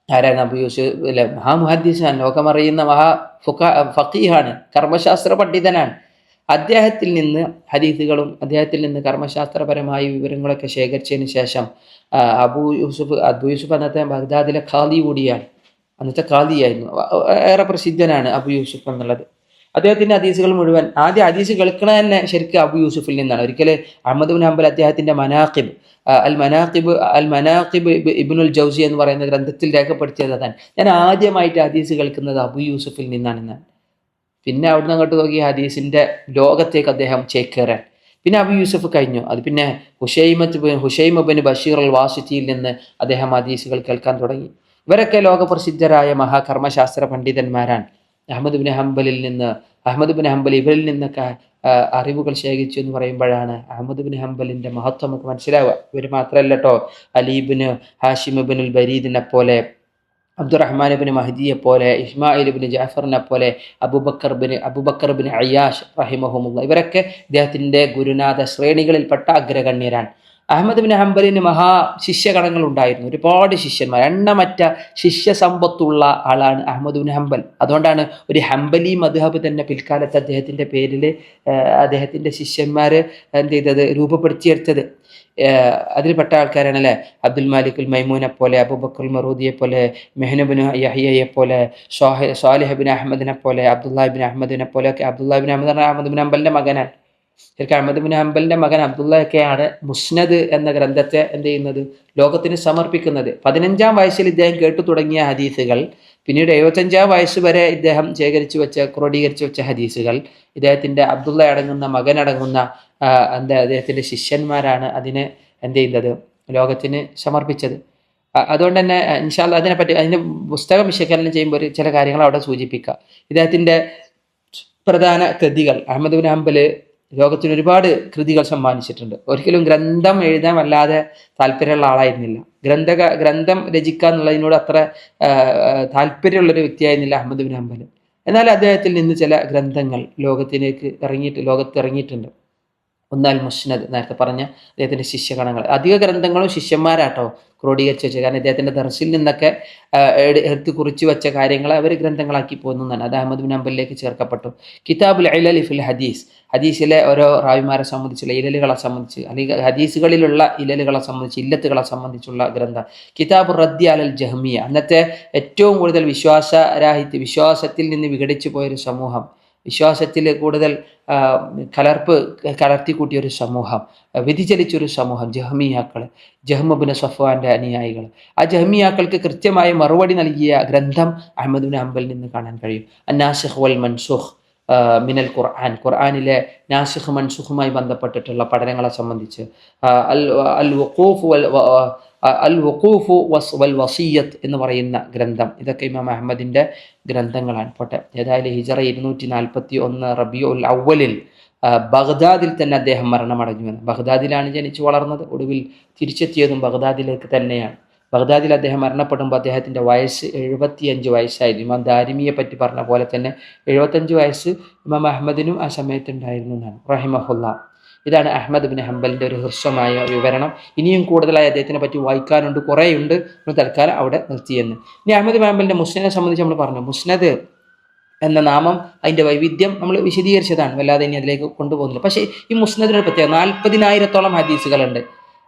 ആരാണ് അബൂ യൂസുഫ്, അല്ലെ, മഹാമുഹദ്ദിസാണ്, ലോകമറിയുന്ന ഫഖീഹാണ്, കർമ്മശാസ്ത്ര പണ്ഡിതനാണ്. അദ്ദേഹത്തിൽ നിന്ന് ഹദീസുകളും അദ്ദേഹത്തിൽ നിന്ന് കർമ്മശാസ്ത്രപരമായ വിവരങ്ങളൊക്കെ ശേഖരിച്ചതിന് ശേഷം അബൂ യൂസുഫ് അന്നത്തെ ബഗ്ദാദിലെ ഖാദി കൂടിയാണ്, അന്നത്തെ ഖാദിയായിരുന്നു, ഏറെ പ്രസിദ്ധനാണ് അബൂ യൂസുഫ് എന്നുള്ളത്. അദ്ദേഹത്തിൻ്റെ ഹദീസുകൾ മുഴുവൻ ആദ്യം ഹദീസ് കേൾക്കണത് തന്നെ ശരിക്കും അബൂ യൂസുഫിൽ നിന്നാണ്. ഒരിക്കലും അഹ്മദ് ഇബ്നു ഹംബൽ അദ്ദേഹത്തിൻ്റെ അൽ മനാഖിബ് ഇബ്നുൽ ജൗസി എന്ന് പറയുന്ന ഗ്രന്ഥത്തിൽ രേഖപ്പെടുത്തിയത് അതാണ്, ഞാൻ ആദ്യമായിട്ട് ഹദീസ് കേൾക്കുന്നത് അബൂ യൂസുഫിൽ നിന്നാണെന്നാണ്. പിന്നെ അവിടുന്ന് അങ്ങോട്ട് നോക്കി ഹദീസിൻ്റെ ലോകത്തേക്ക് അദ്ദേഹം ചേക്കേറാൻ. പിന്നെ അബൂ യൂസുഫ് കഴിഞ്ഞു, അത് പിന്നെ ഹുഷൈമ ബിൻ ബഷീർ അൽ വാസിറ്റിയിൽ നിന്ന് അദ്ദേഹം ഹദീസുകൾ കേൾക്കാൻ തുടങ്ങി. ഇവരൊക്കെ ലോകപ്രസിദ്ധരായ മഹാകർമ്മശാസ്ത്ര പണ്ഡിതന്മാരാണ്. അഹ്മദ് ഇബ്നു ഹംബൽ ഇവരിൽ നിന്നൊക്കെ അറിവുകൾ ശേഖരിച്ചു എന്ന് പറയുമ്പോഴാണ് അഹ്മദ് ഇബ്നു ഹംബലിൻ്റെ മഹത്വം നമുക്ക് മനസ്സിലാവുക. ഇവർ മാത്രമല്ല കേട്ടോ, അലീബിന് ഹാഷിം ഇബ്നുൽ ബരീദിനെ പോലെ, അബ്ദുറഹ്മാൻ ഇബ്നു മഹ്ദിയെ പോലെ, ഇസ്മായിൽ ഇബ്നു ജാഫറിനെ പോലെ, അബൂബക്കർ ബിൻ അയ്യാഷ് റഹിമഹുമുള്ള, ഇവരൊക്കെ ഇദ്ദേഹത്തിൻ്റെ ഗുരുനാഥ ശ്രേണികളിൽപ്പെട്ട അഗ്രഗണ്യരാണ്. അഹ്മദ് ഇബ്നു ഹംബലിന് ശിഷ്യഗണങ്ങൾ ഉണ്ടായിരുന്നു, ഒരുപാട് ശിഷ്യന്മാർ, എണ്ണമറ്റ ശിഷ്യസമ്പത്തുള്ള ആളാണ് അഹ്മദ് ഇബ്നു ഹംബൽ. അതുകൊണ്ടാണ് ഒരു ഹംബലി മദ്ഹബ് തന്നെ പിൽക്കാലത്ത് അദ്ദേഹത്തിൻ്റെ പേരിൽ അദ്ദേഹത്തിൻ്റെ ശിഷ്യന്മാർ എന്ത് ചെയ്തത്, രൂപപ്പെടുത്തിയെടുത്തത്. അതിൽപ്പെട്ട ആൾക്കാരാണ് അല്ലേ, അബ്ദുൽ മാലിക് അൽ മൈമൂനെ പോലെ, അബൂബക്കർ മറൂദിയെ പോലെ, മെഹ്നബിന് യഹ്യയെ പോലെ, സ്വാലിഹ് ബിൻ അഹമ്മദിനെ പോലെ, അബ്ദുല്ലാ ബിൻ അഹമ്മദിനെ പോലെയൊക്കെ. അബ്ദുല്ലാ ബിൻ അഹമ്മദ് പറഞ്ഞാൽ അഹ്മദ് ബിൻ ഹംബലിൻ്റെ മകനാണ്. ശരിക്കും അഹ്മദ് ബിൻ ഹംബലിൻ്റെ മകൻ അബ്ദുള്ളയൊക്കെയാണ് മുസ്നദ് എന്ന ഗ്രന്ഥത്തെ എന്ത് ചെയ്യുന്നത്, ലോകത്തിന് സമർപ്പിക്കുന്നത്. 15-ാം വയസ്സിൽ ഇദ്ദേഹം കേട്ടു തുടങ്ങിയ ഹദീസുകൾ പിന്നീട് 75-ാം വയസ്സ് വരെ ഇദ്ദേഹം ക്രോഡീകരിച്ചു വെച്ച ഹദീസുകൾ ഇദ്ദേഹത്തിൻ്റെ അബ്ദുള്ള അടങ്ങുന്ന മകനടങ്ങുന്ന അദ്ദേഹത്തിൻ്റെ ശിഷ്യന്മാരാണ് അതിനെ എന്ത് ചെയ്യുന്നത്, ലോകത്തിന് സമർപ്പിച്ചത്. അതുകൊണ്ട് തന്നെ ഇൻഷാ അല്ലാഹ് അതിനെപ്പറ്റി അതിൻ്റെ പുസ്തകം വിശകലനം ചെയ്യുമ്പോൾ ചില കാര്യങ്ങൾ അവിടെ സൂചിപ്പിക്കുക. ഇദ്ദേഹത്തിൻ്റെ പ്രധാന കൃതികൾ, അഹ്മദ് ബിൻ ഹംബൽ ലോകത്തിന് ഒരുപാട് കൃതികൾ സമ്മാനിച്ചിട്ടുണ്ട്. ഒരിക്കലും ഗ്രന്ഥം എഴുതാൻ വല്ലാതെ താല്പര്യമുള്ള ആളായിരുന്നില്ല. ഗ്രന്ഥം രചിക്കുക എന്നുള്ളതിനോട് അത്ര താല്പര്യമുള്ളൊരു വ്യക്തിയായിരുന്നില്ല അഹ്മദ് ബിൻ ഹംബൽ. എന്നാൽ അദ്ദേഹത്തിൽ നിന്ന് ചില ഗ്രന്ഥങ്ങൾ ലോകത്ത് ഇറങ്ങിയിട്ടുണ്ട്. ഒന്നാൽ മുസ്നദ്, നേരത്തെ പറഞ്ഞ അദ്ദേഹത്തിൻ്റെ ശിഷ്യഗണങ്ങൾ, അധിക ഗ്രന്ഥങ്ങളും ശിഷ്യന്മാരാട്ടോ ക്രോഡീകരിച്ച് വെച്ചത്. കാരണം ഇദ്ദേഹത്തിൻ്റെ ദർസിൽ നിന്നൊക്കെ എടുത്ത് കുറിച്ച് വെച്ച കാര്യങ്ങൾ അവർ ഗ്രന്ഥങ്ങളാക്കി പോകുന്നതാണ്. അത് അഹ്മദ് ബിൻ ഹംബലിലേക്ക് ചേർക്കപ്പെട്ടു. കിതാബുൽ ഇലൽ ഫിൽ ഹദീസ്, ഹദീസിലെ ഓരോ റാവിമാരെ സംബന്ധിച്ചുള്ള ഇലലുകളെ സംബന്ധിച്ച്, അല്ലെങ്കിൽ ഹദീസുകളിലുള്ള ഇലലുകളെ സംബന്ധിച്ച്, ഇല്ലത്തുകളെ സംബന്ധിച്ചുള്ള ഗ്രന്ഥം. കിതാബ് റദ്ദി അലൽ ജഹ്മിയ, അന്നത്തെ ഏറ്റവും കൂടുതൽ വിശ്വാസത്തിൽ നിന്ന് വിഘടിച്ചു പോയൊരു സമൂഹം, വിശ്വാസത്തിൽ കൂടുതൽ കലർത്തിക്കൂട്ടിയൊരു സമൂഹം, വ്യതിചലിച്ചൊരു സമൂഹം, ജഹ്മ ബിൻ സഫ്വാന്റെ അനുയായികൾ. ആ ജഹ്മിയാക്കൾക്ക് കൃത്യമായ മറുപടി നൽകിയ ഗ്രന്ഥം അഹ്മദ് ബിൻ ഹംബലിൽ നിന്ന് കാണാൻ കഴിയും. അന്നാസിഖ് വൽ മൻസൂഖ് മിനൽ ഖുർആൻ, ഖുർആനിലെ നാസിഖ് മൻസൂഖുമായി ബന്ധപ്പെട്ടിട്ടുള്ള പഠനങ്ങളെ സംബന്ധിച്ച്, അൽ വഖൂഫ് വൽ വസിയ്യത്ത് എന്ന് പറയുന്ന ഗ്രന്ഥം, ഇതൊക്കെ ഇമാം അഹ്മദിൻ്റെ ഗ്രന്ഥങ്ങളാണ്. പോട്ടെ, ഏതായാലും ഹിജറ 241 റബീഉൽ അവ്വലിൽ ബഗ്ദാദിൽ തന്നെ അദ്ദേഹം മരണമടഞ്ഞു. ബഗ്ദാദിലാണ് ജനിച്ചു വളർന്നത്, ഒടുവിൽ തിരിച്ചെത്തിയതും ബഗ്ദാദിലേക്ക് തന്നെയാണ്. ബഗ്ദാദിൽ അദ്ദേഹം മരണപ്പെടുമ്പോൾ അദ്ദേഹത്തിൻ്റെ വയസ്സ് 75 വയസ്സായിരുന്നു. ഇമാം ദാരിമിയെ പറ്റി പറഞ്ഞ പോലെ തന്നെ 75 വയസ്സ് ഇമാം അഹമ്മദിനും ആ സമയത്തുണ്ടായിരുന്നു എന്നാണ് റഹിമഹുല്ല. ഇതാണ് അഹ്മദ് ബിൻ ഹംബലിൻ്റെ ഒരു ഹ്രസ്വമായ വിവരണം. ഇനിയും കൂടുതലായി അദ്ദേഹത്തിനെ പറ്റി വായിക്കാനുണ്ട്, കുറേയുണ്ട്. നമ്മൾ തൽക്കാലം അവിടെ നിർത്തിയെന്ന്. ഇനി അഹ്മദ് ബിൻ ഹംബലിൻ്റെ മുസ്നദിനെ സംബന്ധിച്ച് നമ്മൾ പറഞ്ഞു. മുസ്നദ് എന്ന നാമം അതിൻ്റെ വൈവിധ്യം നമ്മൾ വിശദീകരിച്ചതാണ്, വല്ലാതെ ഇനി അതിലേക്ക് കൊണ്ടുപോകുന്നില്ല. പക്ഷേ ഈ മുസ്നദിനൊരു പ്രത്യേകത, 40,000-ഓളം ഹദീസുകളുണ്ട്.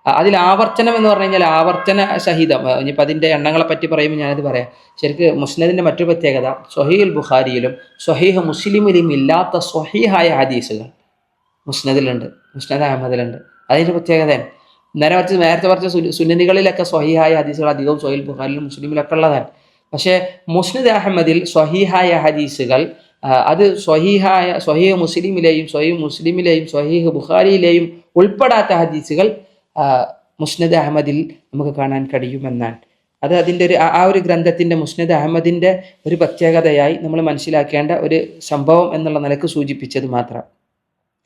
അതിൽ ആവർത്തനം എന്ന് പറഞ്ഞു കഴിഞ്ഞാൽ ആവർത്തന സഹിതം. ഇനിയിപ്പോൾ അതിൻ്റെ എണ്ണങ്ങളെ പറ്റി പറയുമ്പോൾ ഞാനത് പറയാം. ശരിക്ക് മുസ്നദിൻ്റെ മറ്റൊരു പ്രത്യേകത, സ്വഹീഹുൽ ബുഖാരിയിലും സ്വഹീഹ് മുസ്ലിമിലും ഇല്ലാത്ത സ്വഹീഹായ ഹദീസുകൾ മുസ്നദിലുണ്ട്, മുസ്നദ് അഹമ്മദിലുണ്ട്. അതിൻ്റെ പ്രത്യേകതയാണ്. നേരത്തെ പറഞ്ഞ സുന്നനികളിലൊക്കെ സ്വഹീഹായ ഹദീസുകൾ അധികവും സ്വഹീഹുൽ ബുഖാരിയിലും മുസ്ലിമിലൊക്കെ ഉള്ളതാണ്. പക്ഷേ മുസ്നദ് അഹമ്മദിൽ സ്വഹീഹായ ഹദീസുകൾ അത് സ്വഹീഹ് മുസ്ലിമിലെയും സ്വഹീഹ് ബുഖാരിയിലെയും ഉൾപ്പെടാത്ത ഹദീസുകൾ മുസ്നദ് അഹമ്മദിൽ നമുക്ക് കാണാൻ കഴിയുമെന്നാണ്. അത് അതിൻ്റെ ഒരു ഗ്രന്ഥത്തിൻ്റെ മുസ്നദ് അഹമ്മദിൻ്റെ ഒരു പ്രത്യേകതയായി നമ്മൾ മനസ്സിലാക്കേണ്ട ഒരു സംഭവം എന്നുള്ള നിലക്ക് സൂചിപ്പിച്ചത് മാത്രം.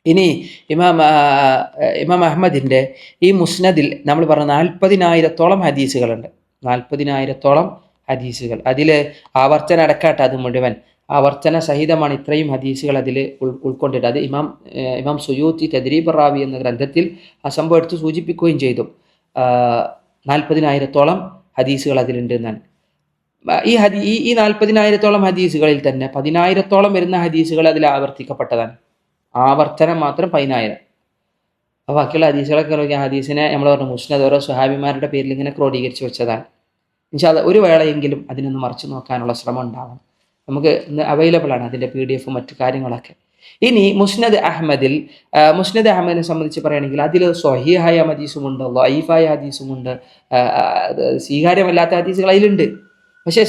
ഇനി ഇമാം അഹമ്മദിൻ്റെ ഈ മുസ്നദിൽ നമ്മൾ പറഞ്ഞ 40,000-ഓളം ഹദീസുകളുണ്ട്. 40,000-ഓളം ഹദീസുകൾ. അതിൽ ആവർത്തന അടക്കാട്ട് അത് മുഴുവൻ ആവർത്തന സഹിതമാണ് ഇത്രയും ഹദീസുകൾ അതിൽ ഉൾക്കൊണ്ടിട്ട്. അത് ഇമാം സുയൂത്തി തദ്രീബ് റാവി എന്ന ഗ്രന്ഥത്തിൽ ആ സംഭവം എടുത്ത് സൂചിപ്പിക്കുകയും ചെയ്തു. 40,000-ഓളം ഹദീസുകൾ അതിലുണ്ട് എന്നാണ്. ഈ 40,000-ഓളം ഹദീസുകളിൽ തന്നെ 10,000-ഓളം വരുന്ന ഹദീസുകൾ അതിൽ ആവർത്തിക്കപ്പെട്ടതാണ്. ആവർത്തനം മാത്രം 10,000. അപ്പോൾ ബാക്കിയുള്ള ഹദീസുകളൊക്കെ ഹദീസിനെ നമ്മൾ പറഞ്ഞു മുസ്നദ് ഓരോ സ്വഹാബിമാരുടെ പേരിൽ ഇങ്ങനെ ക്രോഡീകരിച്ച് വെച്ചതാണ്. ഇൻഷാ അല്ലാഹ് ഒരു വേളയെങ്കിലും അതിനൊന്ന് മറിച്ച് നോക്കാനുള്ള ശ്രമം ഉണ്ടാവണം. നമുക്ക് ഇന്ന് അവൈലബിൾ ആണ് അതിൻ്റെ PDF മറ്റു കാര്യങ്ങളൊക്കെ. ഇനി മുസ്നദ് അഹമ്മദിനെ സംബന്ധിച്ച് പറയുകയാണെങ്കിൽ അതിൽ സ്വഹീഹായ ഹദീസുമുണ്ട്, ലഈഫായ ഹദീസുമുണ്ട്, സ്വീകാര്യമല്ലാത്ത ഹദീസുകൾ അതിലുണ്ട്. പക്ഷേ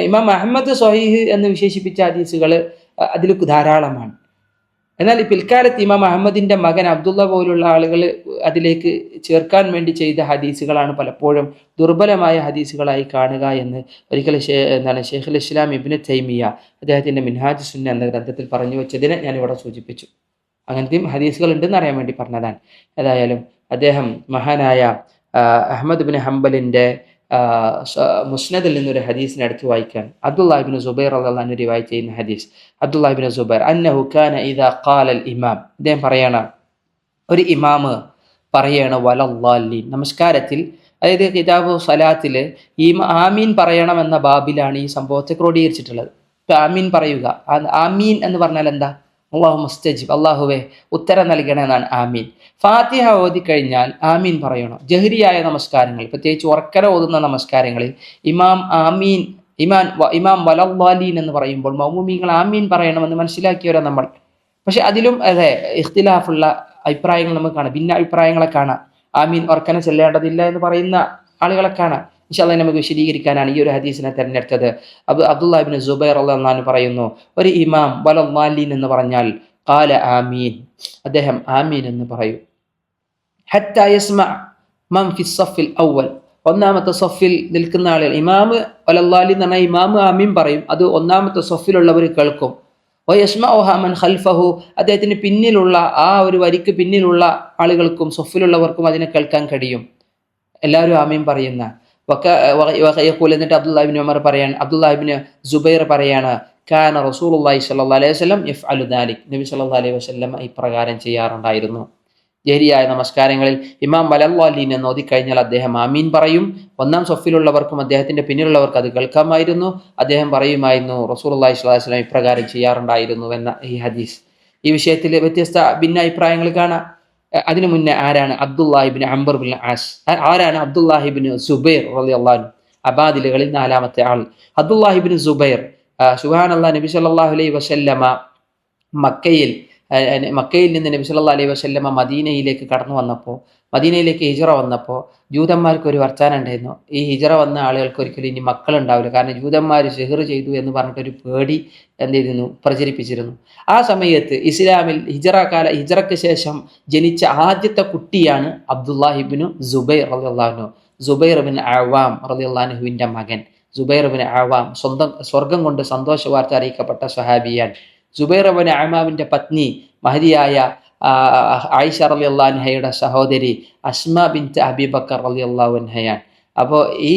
ഇമാം അഹമ്മദ് സ്വഹീഹ് എന്ന് വിശേഷിപ്പിച്ച ഹദീസുകൾ അതിൽ ധാരാളമാണ്. എന്നാൽ പിൽക്കാലത്ത് ഇമാം അഹമ്മദിൻ്റെ മകൻ അബ്ദുള്ള പോലുള്ള ആളുകൾ അതിലേക്ക് ചേർക്കാൻ വേണ്ടി ചെയ്ത ഹദീസുകളാണ് പലപ്പോഴും ദുർബലമായ ഹദീസുകളായി കാണുക എന്ന് ഒരിക്കൽ ഷെയ്ഖുൽ ഇസ്ലാം ഇബ്നു തൈമിയ അദ്ദേഹത്തിൻ്റെ മിൻഹാജ് സുന്ന എന്ന ഗ്രന്ഥത്തിൽ പറഞ്ഞു വെച്ചതിനെ ഞാനിവിടെ സൂചിപ്പിച്ചു. അങ്ങനത്തെയും ഹദീസുകൾ ഉണ്ടെന്ന് അറിയാൻ വേണ്ടി പറഞ്ഞതാണ്. ഏതായാലും അദ്ദേഹം മഹാനായ അഹ്മദ് ബിൻ ഹംബലിൻ്റെ മുസ്നദിൽ നിന്നൊരു ഹദീസിനെ അടുത്ത് വായിക്കാൻ. അബ്ദുല്ലാഹി ഇബ്നു സുബൈർ റളിയല്ലാഹു അൻഹു റിവായത്ത് ചെയ്യുന്ന ഹദീസ്. അബ്ദുല്ലാഹി ഇബ്നു സുബൈർ അന്നഹു കാന ഇദാ ഖാല അൽ ഇമാം, അദ്ദേഹം പറയണ ഒരു ഇമാമ് പറയണ വലല്ലാലീൻ, നമസ്കാരത്തിൽ, അതായത് കിതാബു സലാത്തിൽ ഈ ആമീൻ പറയണമെന്ന ബാബിലാണ് ഈ സംഭവത്തെ ക്രോഡീകരിച്ചിട്ടുള്ളത്. ഇപ്പം ആമീൻ പറയുക, ആമീൻ എന്ന് പറഞ്ഞാൽ എന്താ? അല്ലാഹു മുസ്തജിബ്, അള്ളാഹുവെ ഉത്തരം നൽകണേ എന്നാണ് ആമീൻ. ഫാത്തിഹ ഓതിക്കഴിഞ്ഞാൽ ആമീൻ പറയണം. ജഹരിയായ നമസ്കാരങ്ങൾ, പ്രത്യേകിച്ച് ഉറക്കര ഓതുന്ന നമസ്കാരങ്ങളിൽ ഇമാം വലല്ലാലീൻ എന്ന് പറയുമ്പോൾ മൗമൂമികൾ ആമീൻ പറയണമെന്ന് മനസ്സിലാക്കിയവരാ നമ്മൾ. പക്ഷെ അതിലും അതെ ഇഖ്തിലാഫുള്ള അഭിപ്രായങ്ങൾ നമുക്ക് കാണാം, ഭിന്ന അഭിപ്രായങ്ങളെ കാണാം. ആമീൻ ഉറക്കനെ ചെല്ലേണ്ടതില്ല എന്ന് പറയുന്ന ആളുകളെ കാണാം. ഇൻഷാ അല്ലാഹ് നമുക്ക് വിശദീകരിക്കാനാണ് ഈ ഒരു ഹദീസിനെ തിരഞ്ഞെടുത്തത്. അബ്ദുല്ലാഹി ഇബ്നു സുബൈർ റളിയല്ലാഹു അൻഹു പറയുന്നു, ഒരു ഇമാം വലല്ലാലീൻ എന്ന് പറഞ്ഞാൽ ഖാല ആമീൻ, അദ്ദേഹം ആമീൻ എന്ന് പറയും. ഹത്താ യസ്മഅ മൻ ഫി സഫിൽ അവ്വൽ, ഒന്നാമത്തെ സഫിൽ നിൽക്കുന്ന ആളുകൾ, ഇമാമ് വലല്ലാലീൻ എന്ന് പറഞ്ഞാൽ ഇമാമ് ആമീൻ പറയും, അത് ഒന്നാമത്തെ സഫിലുള്ളവർ കേൾക്കും. വയസ്മഉഹ മൻ ഖൽഫഹു, അദ്ദേഹത്തിന് പിന്നിലുള്ള ആ ഒരു വരിക്ക് പിന്നിലുള്ള ആളുകൾക്കും സഫിലുള്ളവർക്കും അതിനെ കേൾക്കാൻ കഴിയും. എല്ലാവരും ആമീൻ പറയുന്ന എന്നിട്ട് അബ്ദുല്ലാഹി ഇബ്നു സുബൈർ പറയാണ്, കാന റസൂലുള്ളാഹി സ്വല്ലല്ലാഹു അലൈഹി വസല്ലം യഫ്അലു ദാലിക്, നബി സ്വല്ലല്ലാഹു അലൈഹി വസല്ലം ഇപ്രകാരം ചെയ്യാറുണ്ടായിരുന്നു. ജഹരിയായ നമസ്കാരങ്ങളിൽ ഇമാം വലല്ലാലീൻ എന്ന് ഓതിക്കഴിഞ്ഞാൽ അദ്ദേഹം ആമീൻ പറയും. ഒന്നാം സഫിലുള്ളവർക്കും അദ്ദേഹത്തിന്റെ പിന്നിലുള്ളവർക്ക് അത് കേൾക്കാമായിരുന്നു. അദ്ദേഹം പറയുമായിരുന്നു റസൂലുള്ളാഹി സ്വല്ലല്ലാഹു അലൈഹി വസല്ലം ഇപ്രകാരം ചെയ്യാറുണ്ടായിരുന്നു എന്ന ഈ ഹദീസ്. ഈ വിഷയത്തിൽ വ്യത്യസ്ത ഭിന്ന അഭിപ്രായങ്ങൾ കാണാം. അതിനു മുന്നേ ആരാണ് Abdullahi ibn Amr bin As, ആരാണ് അബ്ദുല്ലാഹി ഇബ്നു സുബൈർ റളിയല്ലാഹു അൻഹു, അബാദിലുകളിൽ നാലാമത്തെ ആൾ അബ്ദുല്ലാഹി ഇബ്നു സുബൈർ. സുബ്ഹാനല്ലാഹ്, നബി സല്ലല്ലാഹു അലൈഹി വസല്ലമ മക്കയിൽ നിന്ന് നബി സല്ലല്ലാഹു അലൈഹി വസല്ലമ മദീനയിലേക്ക് കടന്നു വന്നപ്പോൾ, മദീനയിലേക്ക് ഹിജറ വന്നപ്പോൾ ജൂതന്മാർക്ക് ഒരു വർത്താനം ഉണ്ടായിരുന്നു. ഈ ഹിജറ വന്ന ആളുകൾക്ക് ഒരിക്കലും ഇനി മക്കളുണ്ടാവില്ല, കാരണം ജൂതന്മാർ സിഹ്ർ ചെയ്തു എന്ന് പറഞ്ഞിട്ടൊരു പേടി എന്ത് ചെയ്തിരുന്നു, പ്രചരിപ്പിച്ചിരുന്നു. ആ സമയത്ത് ഇസ്ലാമിൽ ഹിജറയ്ക്ക് ശേഷം ജനിച്ച ആദ്യത്തെ കുട്ടിയാണ് അബ്ദുല്ലാഹി ഇബ്നു സുബൈർ റളിയല്ലാഹു അൻഹു. സുബൈർ ബിൻ അവാം റളിയല്ലാഹു അൻഹുവിൻ്റെ മകൻ സുബൈർ ബിൻ അവാം സ്വർഗം കൊണ്ട് സന്തോഷ വാർത്ത അറിയിക്കപ്പെട്ട സ്വഹാബിയാൻ. സുബൈർ ബിൻ അവാമിൻ്റെ പത്നി മഹദിയായ ആയിഷ റളിയല്ലാഹു അൻഹയുടെ സഹോദരി അസ്മാ ബിൻത്ത് അബീ ബക്കർ റളിയല്ലാഹു അൻഹയാണ്. അപ്പോൾ ഈ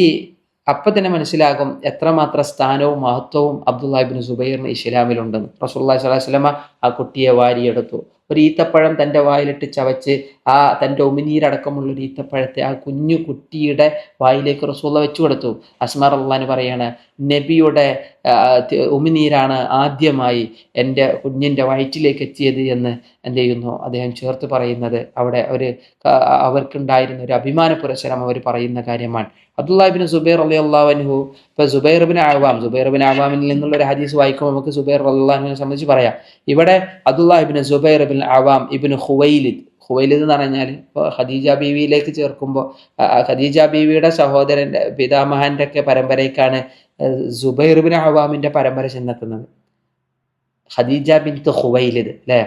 അപ്പം തന്നെ മനസ്സിലാകും എത്രമാത്രം സ്ഥാനവും മഹത്വവും അബ്ദുല്ലാഹി ഇബ്നു സുബൈറിന് ഇസ്ലാമിലുണ്ടെന്ന്. റസൂലുള്ളാഹി സ്വല്ലല്ലാഹു അലൈഹി വസല്ലമ ആ കുട്ടിയെ വാരിയെടുത്തു. ഒരു ഈത്തപ്പഴം തൻ്റെ വായിലിട്ട് ചവച്ച് ആ തൻ്റെ ഉമിനീരടക്കമുള്ള ഒരു ഈത്തപ്പഴത്തെ ആ കുഞ്ഞു കുട്ടിയുടെ വായിലേക്ക് റസൂലുള്ളാഹി വെച്ചു കൊടുത്തു. അസ്മാ റളിയല്ലാഹു അൻഹ പറയാണ്, നബിയുടെ ഉമിനീരാണ് ആദ്യമായി എൻ്റെ കുഞ്ഞിൻ്റെ വയറ്റിലേക്ക് എത്തിയത് എന്ന് എന്ത് ചെയ്യുന്നു അദ്ദേഹം ചേർത്ത് പറയുന്നത് അവിടെ അവർക്കുണ്ടായിരുന്ന ഒരു അഭിമാന പുരസ്സരം അവർ പറയുന്ന കാര്യമാണ്. അബ്ദുല്ലാഹി ഇബ്നു സുബൈർ റളിയല്ലാഹു അൻഹു, ഇപ്പോൾ സുബൈർ ഇബ്നു അവ്വാമിൽ നിന്നുള്ള ഒരു ഹദീസ് വായിക്കുമ്പോൾ നമുക്ക് സുബൈർ റളിയല്ലാഹു അൻഹുവിനെ സംബന്ധിച്ച് പറയാം. ഇവിടെ അബ്ദുല്ലാഹി ഇബ്നു സുബൈർ ഇബ്നു അവ്വാം ഇബ്നു ഖുവൈലിദ് എന്ന് പറഞ്ഞാൽ ഇപ്പോൾ ഖദീജ ബീവിയിലേക്ക് ചേർക്കുമ്പോൾ ഖദീജ ബീവിയുടെ സഹോദരൻ്റെ പിതാമഹൻ്റെ ഒക്കെ പരമ്പരയ്ക്കാണ് സുബൈർ ഇബ്നു അവ്വാമിൻ്റെ പരമ്പര ചെന്നെത്തുന്നത്. ഖദീജ ബിൻത്ത് ഖുവൈലിദ് അല്ലേ?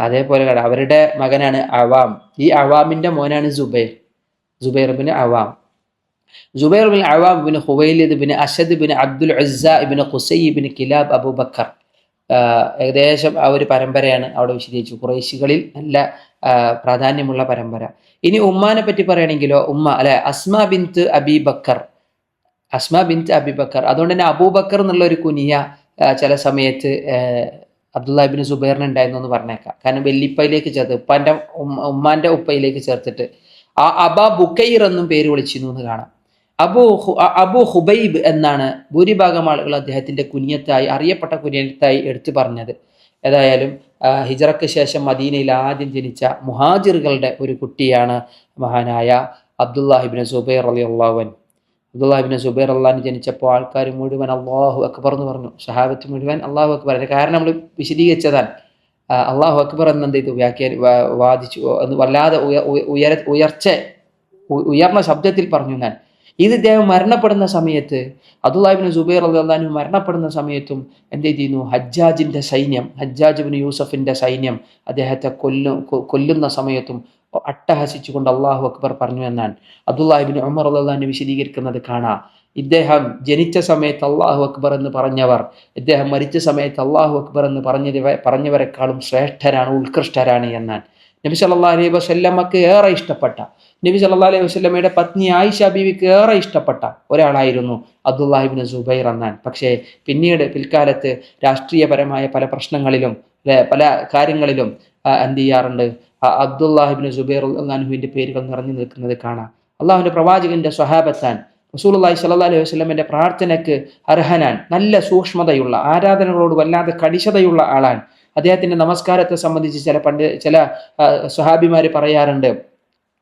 അതേപോലെ അവരുടെ മകനാണ് അവാം. ഈ അവാമിൻ്റെ മോനാണ് സുബൈർ ഇബ്നു അവ്വാം. സുബൈർ ബിൻ അവ്വാം ബിൻ ഖുവൈലിദ് ബിൻ അസദ് ബിൻ അബ്ദുൽ ഉസ്സ ബിൻ ഖുസൈ ബിൻ കിലാബ് അബൂബക്കർ. ഏകദേശം ആ ഒരു പരമ്പരയാണ് അവിടെ വിശദീകരിച്ചു. ഖുറൈശികളിൽ നല്ല പ്രാധാന്യമുള്ള പരമ്പര. ഇനി ഉമ്മാനെ പറ്റി പറയുകയാണെങ്കിലോ ഉമ്മ അല്ലെ അസ്മാ ബിൻത്ത് അബി ബക്കർ. അതുകൊണ്ട് തന്നെ അബൂബക്കർ എന്നുള്ള ഒരു കുനിയ ചില സമയത്ത് അബ്ദുല്ലാഹി ഇബ്നു സുബൈറിന് ഉണ്ടായിരുന്നു എന്ന് പറഞ്ഞേക്കാം. കാരണം വെല്ലിപ്പയിലേക്ക് ചേർത്ത് ഉമ്മാന്റെ ഉപ്പയിലേക്ക് ചേർത്തിട്ട് ആ അബാ ബുക്കൈർ എന്നും പേര് വിളിച്ചിരുന്നു എന്ന് കാണാം. അബു ഹുബൈബ് എന്നാണ് ഭൂരിഭാഗം ആളുകൾ അദ്ദേഹത്തിന്റെ കുനിയത്തായി അറിയപ്പെട്ട കുനിയത്തായി എടുത്തു പറഞ്ഞത്. ഏതായാലും ഹിജറയ്ക്ക് ശേഷം മദീനയിൽ ആദ്യം ജനിച്ച മുഹാജിറുകളുടെ ഒരു കുട്ടിയാണ് മഹാനായ അബ്ദുല്ലാഹി ഇബ്നു സുബൈർ റളിയല്ലാഹു അൻഹു. അബ്ദുല്ലാഹി ഇബ്നു സുബൈർ അള്ളാഹു ജനിച്ചപ്പോൾ ആൾക്കാർ മുഴുവൻ അല്ലാഹു അക്ബർ എന്ന് പറഞ്ഞു. സഹാബത്ത് മുഴുവൻ അല്ലാഹു അക്ബർ. കാരണം നമ്മൾ വിശദീകരിച്ചതാണ്. അല്ലാഹു അക്ബർ എന്നെന്ത് ചെയ്തു വാദിച്ചു എന്ന് വല്ലാതെ ഉയർന്ന ശബ്ദത്തിൽ പറഞ്ഞു. ഞാൻ ഇത് ഇദ്ദേഹം മരണപ്പെടുന്ന സമയത്ത് അബ്ദുല്ലാഹി ഇബ്നു സുബൈർ റളിയല്ലാഹു അൻഹു മരണപ്പെടുന്ന സമയത്തും എന്ത് ചെയ്യുന്നു, ഹജ്ജാജ് ഇബ്നു യൂസഫിന്റെ സൈന്യം അദ്ദേഹത്തെ കൊല്ലുന്ന സമയത്തും അട്ടഹസിച്ചുകൊണ്ട് അല്ലാഹു അക്ബർ പറഞ്ഞു എന്നാണ് അബ്ദുല്ലാഹി ഇബ്നു ഉമർ റളിയല്ലാഹു അൻഹു വിശദീകരിക്കുന്നത് കാണാം. ഇദ്ദേഹം ജനിച്ച സമയത്ത് അല്ലാഹു അക്ബർ എന്ന് പറഞ്ഞവർ ഇദ്ദേഹം മരിച്ച സമയത്ത് അല്ലാഹു അക്ബർ എന്ന് പറഞ്ഞവരെക്കാളും ശ്രേഷ്ഠരാണ്, ഉത്കൃഷ്ടരാണ് എന്നാണ്. നബി സല്ലല്ലാഹു അലൈഹി വസല്ലമക്ക് ഏറെ ഇഷ്ടപ്പെട്ട, നബി സല്ലല്ലാഹു അലൈഹി വസല്ലമയുടെ പത്നി ആയിഷ ബീവിക്ക് ഏറെ ഇഷ്ടപ്പെട്ട ഒരാളായിരുന്നു അബ്ദുല്ലാഹി ഇബ്നു സുബൈർ എന്നാണ്. പക്ഷേ പിൽക്കാലത്ത് രാഷ്ട്രീയപരമായ പല പ്രശ്നങ്ങളിലും പല കാര്യങ്ങളിലും എന്ത് ചെയ്യാറുണ്ട്, അബ്ദുല്ലാഹി ഇബ്നു സുബൈർ റളിയല്ലാഹുവിന്റെ പേരുകൾ നിറഞ്ഞു നിൽക്കുന്നത് കാണാം. അള്ളാഹുവിന്റെ പ്രവാചകന്റെ സ്വഹാബത്താൻ, റസൂലുള്ളാഹി സ്വല്ലല്ലാഹു അലൈഹി വസല്ലമയുടെ പ്രാർത്ഥനയ്ക്ക് അർഹനാൻ, നല്ല സൂക്ഷ്മതയുള്ള, ആരാധനകളോട് വല്ലാതെ കടിശതയുള്ള ആളാണ്. അദ്ദേഹത്തിന്റെ നമസ്കാരത്തെ സംബന്ധിച്ച് ചില സ്വഹാബിമാർ പറയാറുണ്ട്,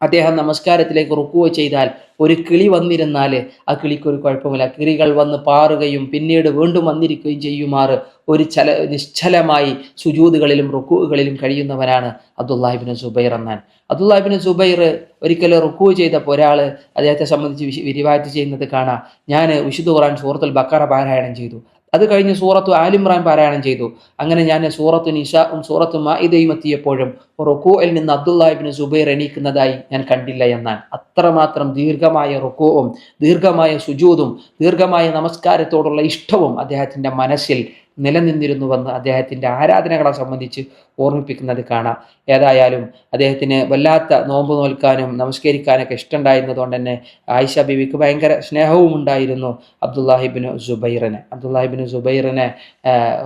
അദ്ദേഹം നമസ്കാരത്തിലേക്ക് റുക്കുവ ചെയ്താൽ ഒരു കിളി വന്നിരുന്നാൽ ആ കിളിക്ക് ഒരു കുഴപ്പമില്ല, കിളികൾ വന്ന് പാറുകയും പിന്നീട് വീണ്ടും വന്നിരിക്കുകയും ചെയ്യുമാറ് ഒരു നിശ്ചലമായി സുജൂദുകളിലും റുക്കുകളിലും കഴിയുന്നവനാണ് അബ്ദുല്ലാഹി ഇബ്നു സുബൈർ എന്നാൻ. അബ്ദുല്ലാഹി ഇബ്നു സുബൈർ ഒരിക്കലും റുക്കു ചെയ്തപ്പോൾ ഒരാൾ അദ്ദേഹത്തെ സംബന്ധിച്ച് റിവായത്ത് ചെയ്യുന്നത് കാണാം, ഞാൻ വിശുദ്ധ ഖുർആൻ സൂറത്തുൽ ബഖറ പാരായണം ചെയ്തു, അത് കഴിഞ്ഞ് സൂറത്തു ആലിമ്രാൻ പാരായണം ചെയ്തു. അങ്ങനെ ഞാൻ സൂറത്തു നിസാഉം സൂറത്തു മാഇദയും എത്തിയപ്പോഴും റുകൂഇൽ നിന്ന് അബ്ദുല്ലാഹി ഇബ്നു സുബൈർ എണീക്കുന്നതായി ഞാൻ കണ്ടില്ല എന്നാണ്. അത്രമാത്രം ദീർഘമായ റുകൂഉം ദീർഘമായ സുജൂദും ദീർഘമായ നമസ്കാരത്തോടുള്ള ഇഷ്ടവും അദ്ദേഹത്തിന്റെ മനസ്സിൽ നിലനിന്നിരുന്നുവെന്ന് അദ്ദേഹത്തിന്റെ ആരാധനകളെ സംബന്ധിച്ച് ഓർമ്മിപ്പിക്കുന്നത് കാണാം. ഏതായാലും അദ്ദേഹത്തിന് വല്ലാത്ത നോമ്പ് നോൽക്കാനും നമസ്കരിക്കാനൊക്കെ ഇഷ്ടമുണ്ടായിരുന്നതുകൊണ്ട് തന്നെ ആയിഷ ബീവിക്ക് ഭയങ്കര സ്നേഹവും ഉണ്ടായിരുന്നു അബ്ദുല്ലാഹി ഇബ്നു സുബൈറിനെ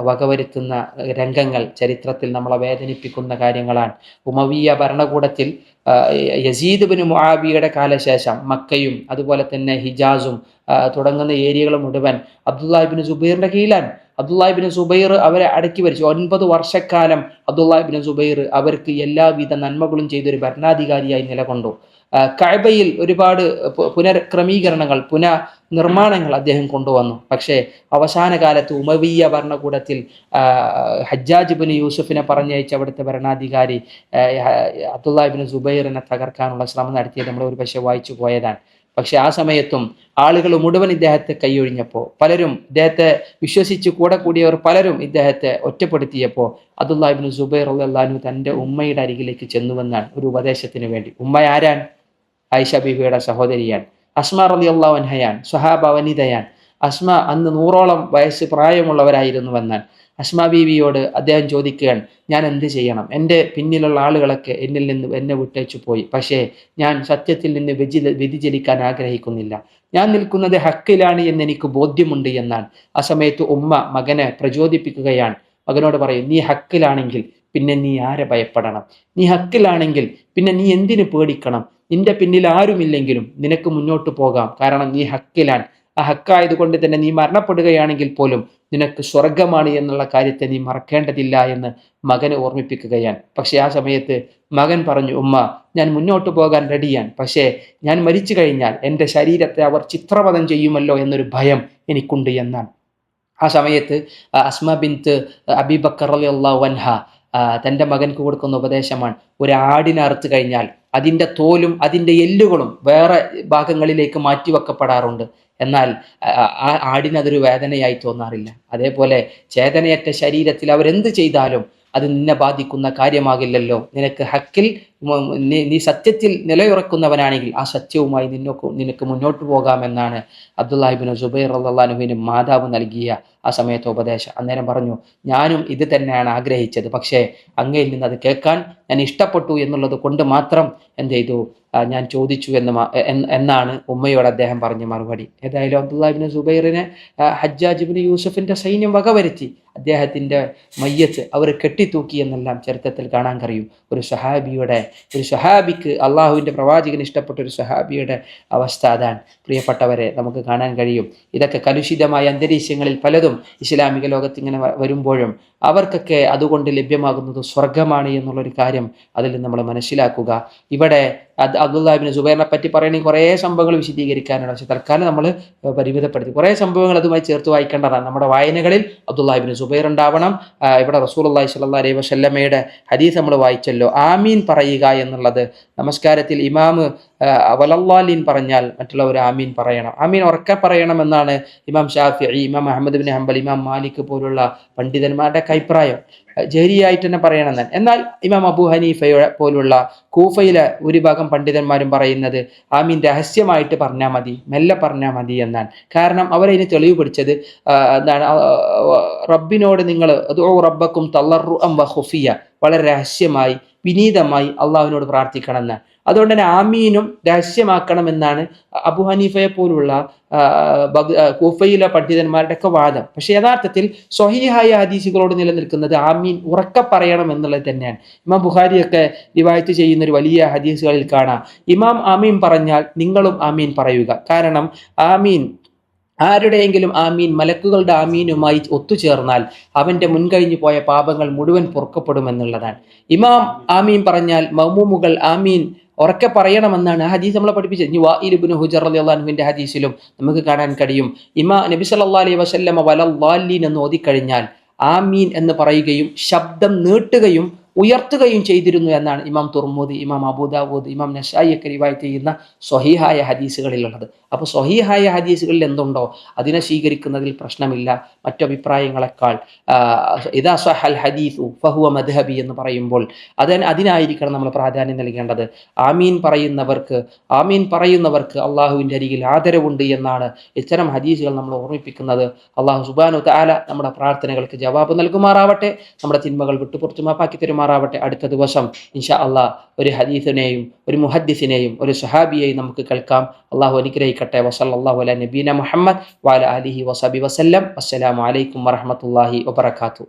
വകവരുത്തുന്ന രംഗങ്ങൾ ചരിത്രത്തിൽ നമ്മളെ വേദനിപ്പിക്കുന്ന കാര്യങ്ങളാണ്. ഉമവിയ ഭരണകൂടത്തിൽ യസീദ് ബിൻ മുആവിയയുടെ കാലശേഷം മക്കയും അതുപോലെ തന്നെ ഹിജാസും തുടങ്ങുന്ന ഏരിയകൾ മുഴുവൻ അബ്ദുല്ലാഹി ഇബ്നു സുബൈറിന്റെ കീഴിലാണ്. അബ്ദുല്ലാഹി ഇബ്നു സുബൈർ അവരെ അടക്കി ഭരിച്ചു. 9 വർഷക്കാലം അബ്ദുല്ലാഹി ഇബ്നു സുബൈർ അവർക്ക് എല്ലാവിധ നന്മകളും ചെയ്തൊരു ഭരണാധികാരിയായി നിലകൊണ്ടു. കഅബയിൽ ഒരുപാട് പുനർക്രമീകരണങ്ങൾ പുനർനിർമ്മാണങ്ങൾ അദ്ദേഹം കൊണ്ടുവന്നു. പക്ഷേ അവസാന കാലത്ത് ഉമവിയ ഭരണകൂടത്തിൽ ഹജ്ജാജ് ഇബ്നു യൂസഫിനെ പറഞ്ഞയച്ച അവിടുത്തെ ഭരണാധികാരി അബ്ദുല്ലാഹി ഇബ്നു സുബൈറിനെ തകർക്കാനുള്ള ശ്രമം നടത്തിയത് നമ്മൾ ഒരു പക്ഷേ വായിച്ചു പോയതാണ്. പക്ഷെ ആ സമയത്തും ആളുകൾ മുഴുവൻ ഇദ്ദേഹത്തെ കൈയൊഴിഞ്ഞപ്പോൾ, പലരും ഇദ്ദേഹത്തെ വിശ്വസിച്ച് കൂടെ കൂടിയവർ പലരും ഇദ്ദേഹത്തെ ഒറ്റപ്പെടുത്തിയപ്പോൾ അബ്ദുല്ലാഹി ഇബ്നു സുബൈർ റളിയല്ലാഹു അൻഹു തൻ്റെ ഉമ്മയുടെ അരികിലേക്ക് ചെന്നുവെന്നാണ് ഒരു ഉപദേശത്തിന് വേണ്ടി. ഉമ്മ ആരാൻ? ആയിഷ ബീവിയുടെ സഹോദരിയാണ്, അസ്മാ റളിയല്ലാഹു അൻഹയാണ്, സ്വഹാബ വനിതയാണ്. അസ്മ അന്ന് 100ഓളം വയസ്സ് പ്രായമുള്ളവരായിരുന്നുവെന്നാൽ അസ്മ ബീവിയോട് അദ്ദേഹം ചോദിക്കുകയാണ്, ഞാൻ എന്ത് ചെയ്യണം? എൻ്റെ പിന്നിലുള്ള ആളുകളൊക്കെ എന്നിൽ നിന്ന് എന്നെ വിട്ടേച്ചു പോയി, പക്ഷേ ഞാൻ സത്യത്തിൽ നിന്ന് വ്യതിചലിക്കാൻ ആഗ്രഹിക്കുന്നില്ല. ഞാൻ നിൽക്കുന്നത് ഹക്കിലാണ് എന്ന് എനിക്ക് ബോധ്യമുണ്ട് എന്നാണ്. ആ സമയത്ത് ഉമ്മ മകനെ പ്രചോദിപ്പിക്കുകയാണ്. മകനോട് പറയും, നീ ഹക്കിലാണെങ്കിൽ പിന്നെ നീ ആരെ ഭയപ്പെടണം? നീ ഹക്കിലാണെങ്കിൽ പിന്നെ നീ എന്തിനു പേടിക്കണം? നിന്റെ പിന്നിൽ ആരുമില്ലെങ്കിലും നിനക്ക് മുന്നോട്ട് പോകാം, കാരണം നീ ഹക്കിലാണ്. ആ ഹക്കായതുകൊണ്ട് തന്നെ നീ മരണപ്പെടുകയാണെങ്കിൽ പോലും നിനക്ക് സ്വർഗമാണ് എന്നുള്ള കാര്യത്തെ നീ മറക്കേണ്ടതില്ല എന്ന് മകനെ ഓർമ്മിപ്പിക്കുകയാണ്. പക്ഷെ ആ സമയത്ത് മകൻ പറഞ്ഞു, ഉമ്മ, ഞാൻ മുന്നോട്ട് പോകാൻ റെഡിയാണ്, പക്ഷേ ഞാൻ മരിച്ചു കഴിഞ്ഞാൽ എൻ്റെ ശരീരത്തെ അവർ ചിത്രവധം ചെയ്യുമല്ലോ എന്നൊരു ഭയം എനിക്കുണ്ട് എന്നാണ്. ആ സമയത്ത് അസ്മ ബിൻത്ത് അബീ ബക്കർ റളിയല്ലാഹു അൻഹ തൻ്റെ മകൻക്ക് കൊടുക്കുന്ന ഉപദേശമാണ്, ഒരു ആടിനെ അറുത്ത് കഴിഞ്ഞാൽ അതിൻ്റെ തോലും അതിൻ്റെ എല്ലുകളും വേറെ ഭാഗങ്ങളിലേക്ക് മാറ്റിവെക്കപ്പെടാറുണ്ട്. എന്നാൽ ആ ആടിന് അതൊരു വേദനയായി തോന്നാറില്ല. അതേപോലെ ചേതനയറ്റ ശരീരത്തിൽ അവരെന്ത് ചെയ്താലും അത് നിന്നെ ബാധിക്കുന്ന കാര്യമാകില്ലല്ലോ. നിനക്ക് ഹക്കിൽ നീ സത്യത്തിൽ നിലയുറക്കുന്നവനാണെങ്കിൽ ആ സത്യവുമായി നിനക്ക് മുന്നോട്ട് പോകാമെന്നാണ് അബ്ദുല്ലാഹി ഇബ്നു സുബൈർ റളിയല്ലാഹു അൻഹുവിന് മാതാവ് നൽകിയ ആ സമയത്തെ ഉപദേശം. അന്നേരം പറഞ്ഞു, ഞാനും ഇത് തന്നെയാണ് ആഗ്രഹിച്ചത്, പക്ഷേ അങ്ങയിൽ നിന്ന് അത് കേൾക്കാൻ ഞാൻ ഇഷ്ടപ്പെട്ടു എന്നുള്ളത് കൊണ്ട് മാത്രം എന്ത് ചെയ്തു, ഞാൻ ചോദിച്ചു എന്നാണ് ഉമ്മയോട് അദ്ദേഹം പറഞ്ഞ മറുപടി. ഏതായാലും അബ്ദുല്ലാഹി ഇബ്നു സുബൈറിനെ ഹജ്ജാജ് ഇബ്നു യൂസഫിന്റെ സൈന്യം വകവരുത്തി അദ്ദേഹത്തിന്റെ മയ്യത്ത് അവർ കെട്ടിത്തൂക്കി എന്നെല്ലാം ചരിത്രത്തിൽ കാണാൻ കഴിയും. ഒരു സഹാബിക്ക് അള്ളാഹുവിൻ്റെ പ്രവാചകന് ഇഷ്ടപ്പെട്ട ഒരു സഹാബിയുടെ അവസ്ഥ അതാണ്. പ്രിയപ്പെട്ടവരെ, നമുക്ക് കാണാൻ കഴിയും ഇതൊക്കെ കലുഷിതമായ അന്തരീക്ഷങ്ങളിൽ പലതും ഇസ്ലാമിക ലോകത്ത് ഇങ്ങനെ വരുമ്പോഴും അവർക്കൊക്കെ അതുകൊണ്ട് ലഭ്യമാകുന്നത് സ്വർഗമാണ് എന്നുള്ളൊരു കാര്യം അതിൽ നമ്മൾ മനസ്സിലാക്കുക. ഇവിടെ അബ്ദുല്ലാഹി ഇബ്നു സുബൈറിനെ പറ്റി പറയുകയാണെങ്കിൽ കുറേ സംഭവങ്ങൾ വിശദീകരിക്കാനാണ്, പക്ഷെ തൽക്കാലം നമ്മൾ പരിമിതപ്പെടുത്തി. കുറേ സംഭവങ്ങൾ അതുമായി ചേർത്ത് വായിക്കേണ്ടതാണ്. നമ്മുടെ വായനകളിൽ അബ്ദുല്ലാഹി ഇബ്നു സുബൈർ ഉണ്ടാവണം. ഇവിടെ റസൂലുള്ളാഹി സ്വല്ലല്ലാഹു അലൈഹി വസല്ലമയുടെ ഹദീസ് നമ്മൾ വായിച്ചല്ലോ, ആമീൻ പറയുക എന്നുള്ളത് നമസ്കാരത്തിൽ ഇമാം വലല്ലാലിൻ പറഞ്ഞാൽ മറ്റുള്ളവർ ആമീൻ പറയണം. ആമീൻ ഉറക്കെ പറയണം എന്നാണ് ഇമാം ഷാഫിഈ, ഇമാം അഹ്മദ് ബിൻ ഹംബൽ, ഇമാം മാലിക് പോലുള്ള പണ്ഡിതന്മാരുടെ അഭിപ്രായം. ജഹരിയായിട്ട് തന്നെ പറയണം എന്നാണ്. എന്നാൽ ഇമാം അബൂ ഹനീഫ പോലുള്ള കൂഫയിലെ ഭൂരിഭാഗം പണ്ഡിതന്മാരും പറയുന്നത് ആമീൻ രഹസ്യമായിട്ട് പറഞ്ഞാൽ മതി, മെല്ലെ പറഞ്ഞാൽ മതി എന്നാണ്. കാരണം അവരതിന് തെളിവ് പിടിച്ചത് എന്താണ്, റബ്ബിനോട് നിങ്ങൾ റബ്ബക്കും തളർറുഅൻ വഖുഫിയ, വളരെ രഹസ്യമായി വിനീതമായി അള്ളാഹുവിനോട് പ്രാർത്ഥിക്കണം എന്നാണ്. അതുകൊണ്ട് തന്നെ ആമീനും രഹസ്യമാക്കണമെന്നാണ് അബു ഹനീഫയെ പോലുള്ള കൂഫയിലെ പണ്ഡിതന്മാരുടെ ഒക്കെ വാദം. പക്ഷെ യഥാർത്ഥത്തിൽ സ്വഹീഹായ ഹദീസുകളോട് നിലനിൽക്കുന്നത് ആമീൻ ഉറക്കെ പറയണം എന്നുള്ളത് തന്നെയാണ്. ഇമാം ബുഖാരിയൊക്കെ റിവായത്ത് ചെയ്യുന്ന ഒരു വലിയ ഹദീസുകളിൽ കാണാം, ഇമാം ആമീൻ പറഞ്ഞാൽ നിങ്ങളും ആമീൻ പറയുക. കാരണം ആമീൻ ആരുടെയെങ്കിലും ആമീൻ മലക്കുകളുടെ ആമീനുമായി ഒത്തുചേർന്നാൽ അവൻ്റെ മുൻകഴിഞ്ഞു പോയ പാപങ്ങൾ മുഴുവൻ പൊറുക്കപ്പെടുമെന്നുള്ളതാണ്. ഇമാം ആമീൻ പറഞ്ഞാൽ മഅ്മൂമുകൾ ആമീൻ ഉറക്കെ പറയണമെന്നാണ് ആ ഹദീസ് നമ്മളെ പഠിപ്പിച്ചത്. ഇനി വാഇൽ ഇബ്നു ഹുജർ റളിയല്ലാഹു അൻഹുവിന്റെ ഹദീസിലും നമുക്ക് കാണാൻ കഴിയും, നബി സല്ലല്ലാഹു അലൈഹി വസല്ലമ വലല്ലാലിൻ എന്ന് ഓതിക്കഴിഞ്ഞാൽ ആമീൻ എന്ന് പറയുകയും ശബ്ദം നീട്ടുകയും ഉയർത്തുകയും ചെയ്തിരുന്നു എന്നാണ് ഇമാം തുർമുദി, ഇമാം അബൂദാവൂദ്, ഇമാം നസായി ഒക്കെ റിവായത്ത് ചെയ്യുന്ന സ്വഹീഹായ ഹദീസുകളിലുള്ളത്. അപ്പോൾ സ്വഹീഹായ ഹദീസുകളിൽ എന്തുണ്ടോ അതിനെ സ്വീകരിക്കുന്നതിൽ പ്രശ്നമില്ല. മറ്റു അഭിപ്രായങ്ങളെക്കാൾ ഇദാ സഹൽ ഹദീസു ഫഹുവ മദ്ഹബി എന്ന് പറയുമ്പോൾ അതിനായിരിക്കണം നമ്മൾ പ്രാധാന്യം നൽകേണ്ടത്. ആമീൻ പറയുന്നവർക്ക് അള്ളാഹുവിൻ്റെ അരികിൽ ആദരവുണ്ട് എന്നാണ് ഇത്തരം ഹദീസുകൾ നമ്മൾ ഓർമ്മിപ്പിക്കുന്നത്. അള്ളാഹു സുബ്ഹാനഹു തആല നമ്മുടെ പ്രാർത്ഥനകൾക്ക് ജവാബ് നൽകുമാറാവട്ടെ, നമ്മുടെ തിന്മകൾ വിട്ടുപുറത്തു മാപ്പാക്കി തരുമാറാവട്ടെ. അടുത്ത ദിവസം ഇൻഷാ അള്ളാഹ് ഒരു ഹദീസിനെയും ഒരു മുഹദ്ദിസിനെയും ഒരു സഹാബിയെയും നമുക്ക് കേൾക്കാം. അള്ളാഹു അനുഗ്രഹിക്കട്ടെ. വസല്ലല്ലാഹു അലാ നബീന മുഹമ്മദ് വഅലാ ആലിഹി വസഹ്ബിഹി വസല്ലം. അസ്സലാമു അലൈക്കും വറഹ്മത്തുള്ളാഹി വബറകാതുഹു.